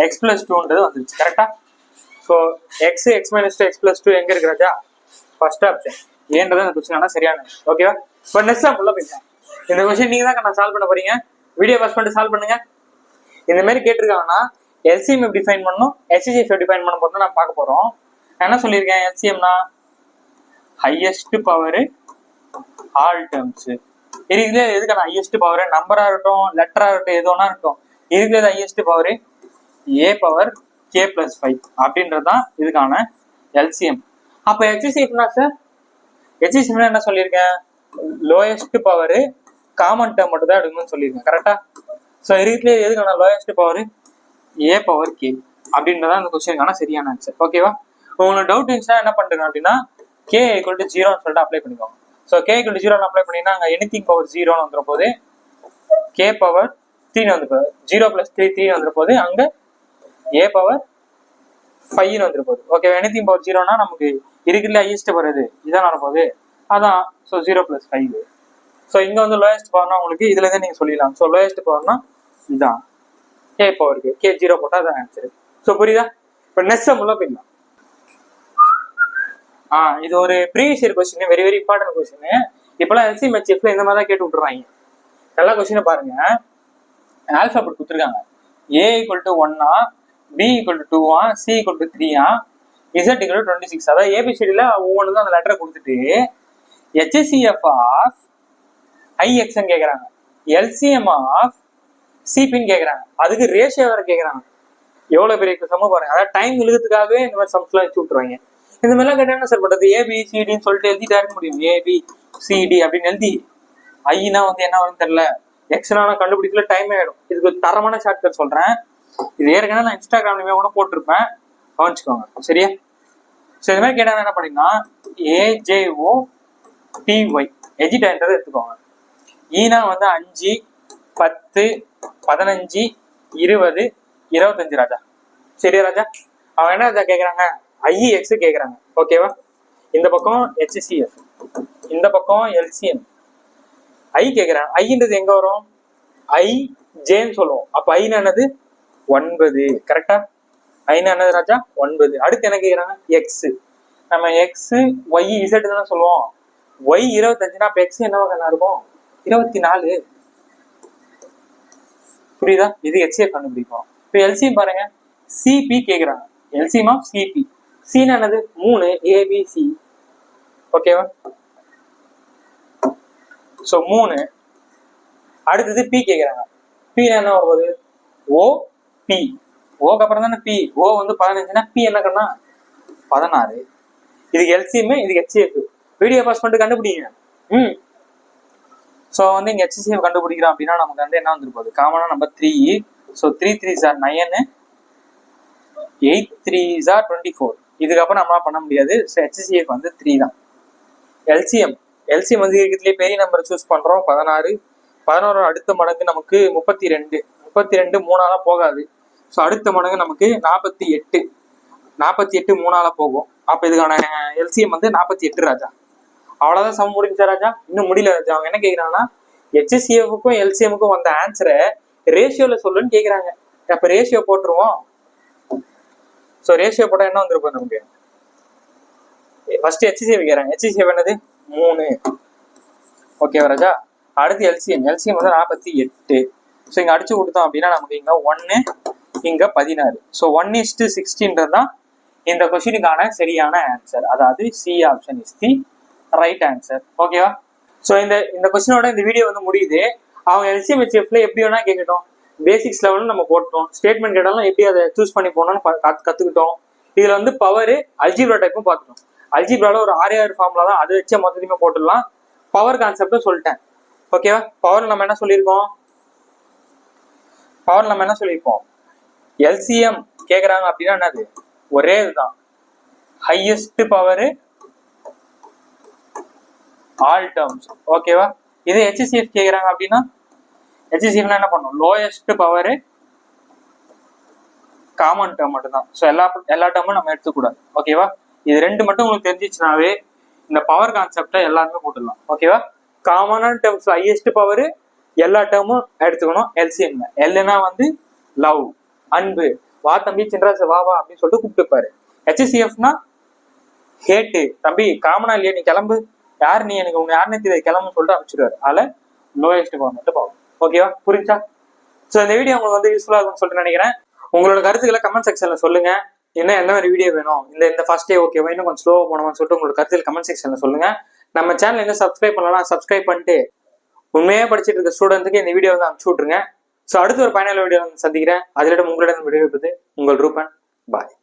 + 2ன்றது வந்துருச்சு. கரெக்டா? ஸோ x - 2 x + 2 எங்க இருக்கிறாச்சா? ஃபர்ஸ்ட் ஆப்ஷன் ஏன்றது அந்த கொஸ்டின் ஆனா சரியான. ஓகேவா? இப்போ நெக்ஸ்ட் உள்ள போயிடலாம். இந்த கொஸ்டின் நீங்க தான் நான் சால்வ் பண்ண போறீங்க. வீடியோ பாஸ் பண்ணிட்டு சால்வ் பண்ணுங்க. இந்த மாதிரி கேட்டிருக்காங்கன்னா எல்சிஎம் எப்படி டிஃபைன் பண்ணணும், HCF எப்படி டிஃபைன் பண்ண போறோம் நான் பார்க்க போறோம். நான் என்ன சொல்லியிருக்கேன், எல்சிஎம்னா ஹையஸ்ட் பவர் ஆல் டேர்ம்ஸ். இருக்குதுல எதுக்கான ஹையஸ்ட் பவர், நம்பரா இருக்கட்டும் லெட்டரா இருக்கட்டும் எது ஒன்னா இருக்கட்டும், இருக்கிறது highest power a power k + 5 அப்படின்றதுதான் இதுக்கான எல்சிஎம். அப்ப HCFனா சார், HCFனா என்ன சொல்லியிருக்கேன், லோயஸ்ட் பவர் காமன் டேர்ம் மட்டும் தான் எடுக்கணும்னு சொல்லியிருக்கேன். கரெக்டா? ஸோ இருக்கிறது எதுக்கான lowest power a power k அப்படின்றதான் இந்த கொஸ்டினுக்கான சரியான ஆன்சர். ஓகேவா? உங்களுக்கு டவுட் இருந்துச்சுன்னா என்ன பண்றீங்க அப்படின்னா k = 0ன்னு சொல்லிட்டு அப்ளை பண்ணிக்கோங்க. ஸோ k = 0 அப்ளை பண்ணினா அங்கே எனிதிங் பவர் 0ன்னு வந்துற போது k பவர் 3 வந்து 0 + 3 3 வந்துற போது அங்க a பவர் 5 வந்துற போது. ஓகே, எனிதிங் பவர் 0னா நமக்கு இருக்கிறதுல ஹையஸ்ட் வருது இதான் வரப்போகுது, அதான். ஸோ 0 + 5. ஸோ இங்க வந்து லோயஸ்ட் பவர்னா உங்களுக்கு இதுல இருந்து நீங்க சொல்லிடலாம். ஸோ லோயஸ்ட் பவர்னா இதான் k பவருக்கு k 0 போட்டா அதான் ஆன்சர். ஸோ புரியுதா? இப்போ நெக்ஸ்ட் சம் உள்ள போயிடலாம். இது ஒரு previous year question, very very important question. இப்பெல்லாம் எல்சிஎம் HCFல இந்த மாதிரி தான் கேட்டு விட்டுறாங்க. நல்லா கொஸ்டினை பாருங்க. ஆல்பாபெட் கொடுத்துருக்காங்க. a = 1, b = 2, c = 3, z = 26. அதாவது ஏபிசிடில ஒவ்வொன்றுக்கும் அந்த லெட்டரை கொடுத்துட்டு HCF ஆஃப் IXன்னு கேட்குறாங்க, எல்சிஎம் ஆஃப் சிபின்னு கேட்குறாங்க, அதுக்கு ரேஷியோ வேற கேட்குறாங்க. எவ்வளோ பெரிய சமம் பாருங்க. அதாவது டைம் இழுக்கிறதுக்காகவே இந்த மாதிரி சம்ஸ்லாம் வச்சு விட்டுருவாங்க. இந்த மாதிரிலாம் கேட்டால் என்ன சார் பண்ணுறது, ABCDன்னு சொல்லிட்டு எழுதிட்டா இருக்க முடியும். ABCD அப்படின்னு எழுதி ஐனா வந்து என்ன வரும்னு தெரியல, எக்ஸ்னா கண்டுபிடிக்கல, டைம் ஆகிடும். இதுக்கு ஒரு தரமான ஷார்ட்கட் சொல்கிறேன். இது ஏற்கனவே நான் இன்ஸ்டாகிராம்லேயுமே கூட போட்டிருப்பேன், கவனிச்சுக்கோங்க சரியா? ஸோ இது மாதிரி கேட்டால் என்ன பண்ணிங்கன்னா AJOTY எஜிட்டான்றதை எடுத்துக்கோங்க. ஈனா வந்து 5, 10, 15, 20, 25 ராஜா. சரியா ராஜா? அவன் என்ன ராஜா கேட்குறாங்க, IX கேட்குறாங்க. ஓகேவா? இந்த பக்கம் HCF, இந்த பக்கம் LCM. I கேட்குறாங்க. ஐன்றது எங்க வரும், IJன்னு சொல்லுவோம். அப்போ ஐனா என்னது 9. கரெக்டா? ஐனா என்னது ராஜா 9. அடுத்து என்ன கேட்குறாங்க, X. நம்ம X Y Z தானே சொல்லுவோம். Y 25னா அப்போ X என்ன வகையா இருக்கும், 24. புரியுதா? இது HCF கண்டுபிடிக்கும். இப்போ LCM பாருங்க, CP கேட்குறாங்க. LCM of CP. C என்னது 3, ABC. ஓகேவா? ஸோ 3. அடுத்தது P கேட்குறாங்க. P என்ன வருவது, OP. ஓக்கு அப்புறம் தானே P. O வந்து 15னா P என்ன கண்ணா 16. இதுக்கு LCM, இதுக்கு HCF. வீடியோ பாஸ் பண்ணிட்டு கண்டுபிடிங்க. ஸோ வந்து இங்கே HCF கண்டுபிடிக்கிறோம் அப்படின்னா நமக்கு வந்து என்ன வந்துருப்போது, காமனாக number 3. So 3 3s are 9, 8 3s are 24. இதுக்கப்புறம் நம்மளால பண்ண முடியாது. ஸோ HCF வந்து 3 தான். LCM வந்து இருக்கிறதுலேயே பெரிய நம்பர் சூஸ் பண்ணுறோம், 16. 11 அடுத்த மடங்கு நமக்கு 32. 32 3ஆல போகாது. ஸோ அடுத்த மடங்கு நமக்கு 48. 48 3ஆல போகும். அப்போ இதுக்கான LCM வந்து 48 ராஜா. அவ்வளோதான் சம் முடிஞ்சா ராஜா? இன்னும் முடியல ராஜா. அவங்க என்ன கேட்குறாங்கன்னா HCFக்கும் LCMக்கும் வந்த ஆன்சரை ரேஷியோல சொல்லுன்னு கேட்குறாங்க. அப்போ ரேஷியோ போட்டுருவோம். ஸோ ரேஷியோ போட்டால் என்ன வந்துருப்போம் நமக்கு, ஃபர்ஸ்ட் HCF கேட்குறாங்க. HCF என்னது 3. ஓகேவா ராஜா? அடுத்து LCM வந்து 48. ஸோ இங்கே அடிச்சு கொடுத்தோம் அப்படின்னா நமக்கு இங்கே 1, இங்கே 16. ஸோ 1:16 தான் இந்த கொஸ்டினுக்கான சரியான ஆன்சர். அதாவது C option is the right answer. ஓகேவா? ஸோ இந்த கொஸ்டினோட இந்த வீடியோ வந்து முடியுது. அவங்க LCM HCFல எப்படி வேணா கேட்கட்டும், பேசிக்ஸ் லெவலில் நம்ம போட்டோம். ஸ்டேட்மெண்ட் கேட்டாலும் எப்படி அதை சூஸ் பண்ணி போனோம்னு கற்றுக்கிட்டோம். இதில் வந்து பவர் அல்ஜிப்ரா டைப்பும் பார்த்துட்டோம். அல்ஜிப்ரால ஒரு 6 ஃபார்முலா தான், அதை வச்சு மொத்தத்தையுமே போட்டுடலாம். பவர் கான்செப்டும் சொல்லிட்டேன். ஓகேவா? பவர் நம்ம என்ன சொல்லியிருக்கோம், LCM கேட்குறாங்க அப்படின்னா என்னது, ஒரே இதுதான், ஹையஸ்ட் பவர் ஆல் டேர்ம்ஸ். ஓகேவா? இது HCF கேட்குறாங்க அப்படின்னா HCFனா என்ன பண்ணும், லோயஸ்ட் பவர் காமன் டேர்ம் மட்டும் தான். ஸோ எல்லா டேர்மும் நம்ம எடுத்துக்கூடாது. ஓகேவா? இது 2 மட்டும் உங்களுக்கு தெரிஞ்சிச்சுனாவே இந்த பவர் கான்செப்டை எல்லாருமே போட்டுடலாம். ஓகேவா? காமனான டேர்ம்ஸ் ஹையஸ்ட் பவர் எல்லா டேர்மும் எடுத்துக்கணும். LCM எல்னா வந்து லவ், அன்பு, வா தம்பி சின்ராச வா அப்படின்னு சொல்லிட்டு கூப்பிட்டுப்பாரு. HCFனா ஹேட்டு, தம்பி காமனா இல்லையா நீ கிளம்பு, யார் நீ, எனக்கு உங்க யாருன்னு தெரியாது கிளம்புன்னு சொல்லிட்டு அனுப்பிச்சிடுவாரு. அதில் லோயஸ்ட் பவர் மட்டும் பார்க்கணும். ஓகேவா, புரிஞ்சா? ஸோ இந்த வீடியோ உங்களுக்கு வந்து யூஸ்ஃபுல்லாக இருக்கும்னு சொல்லிட்டு நினைக்கிறேன். உங்களோட கருத்துக்களை கமெண்ட் செக்ஷன்ல சொல்லுங்க. என்ன மாதிரி வீடியோ வேணும், இந்த ஃபர்ஸ்ட் டே ஓகேவா, இன்னும் கொஞ்சம் ஸ்லோவாக போனோம்னு சொல்லிட்டு உங்களோட கருத்துக்கள் கமெண்ட் செக்ஷன்ல சொல்லுங்க. நம்ம சேனல் என்ன சப்ஸ்கிரைப் பண்ணலாம், சப்ஸ்கிரைப் பண்ணிட்டு உண்மையாக படிச்சுட்டு இருக்க ஸ்டூடெண்ட்டுக்கு இந்த வீடியோ வந்து அனுப்பிச்சு விட்ருங்க. ஸோ அடுத்து ஒரு பயனுள்ள வீடியோ வந்து சந்திக்கிறேன். அதிலிடம் உங்களிடம் விடைபெறுவது உங்கள் ரூபன். பாய்.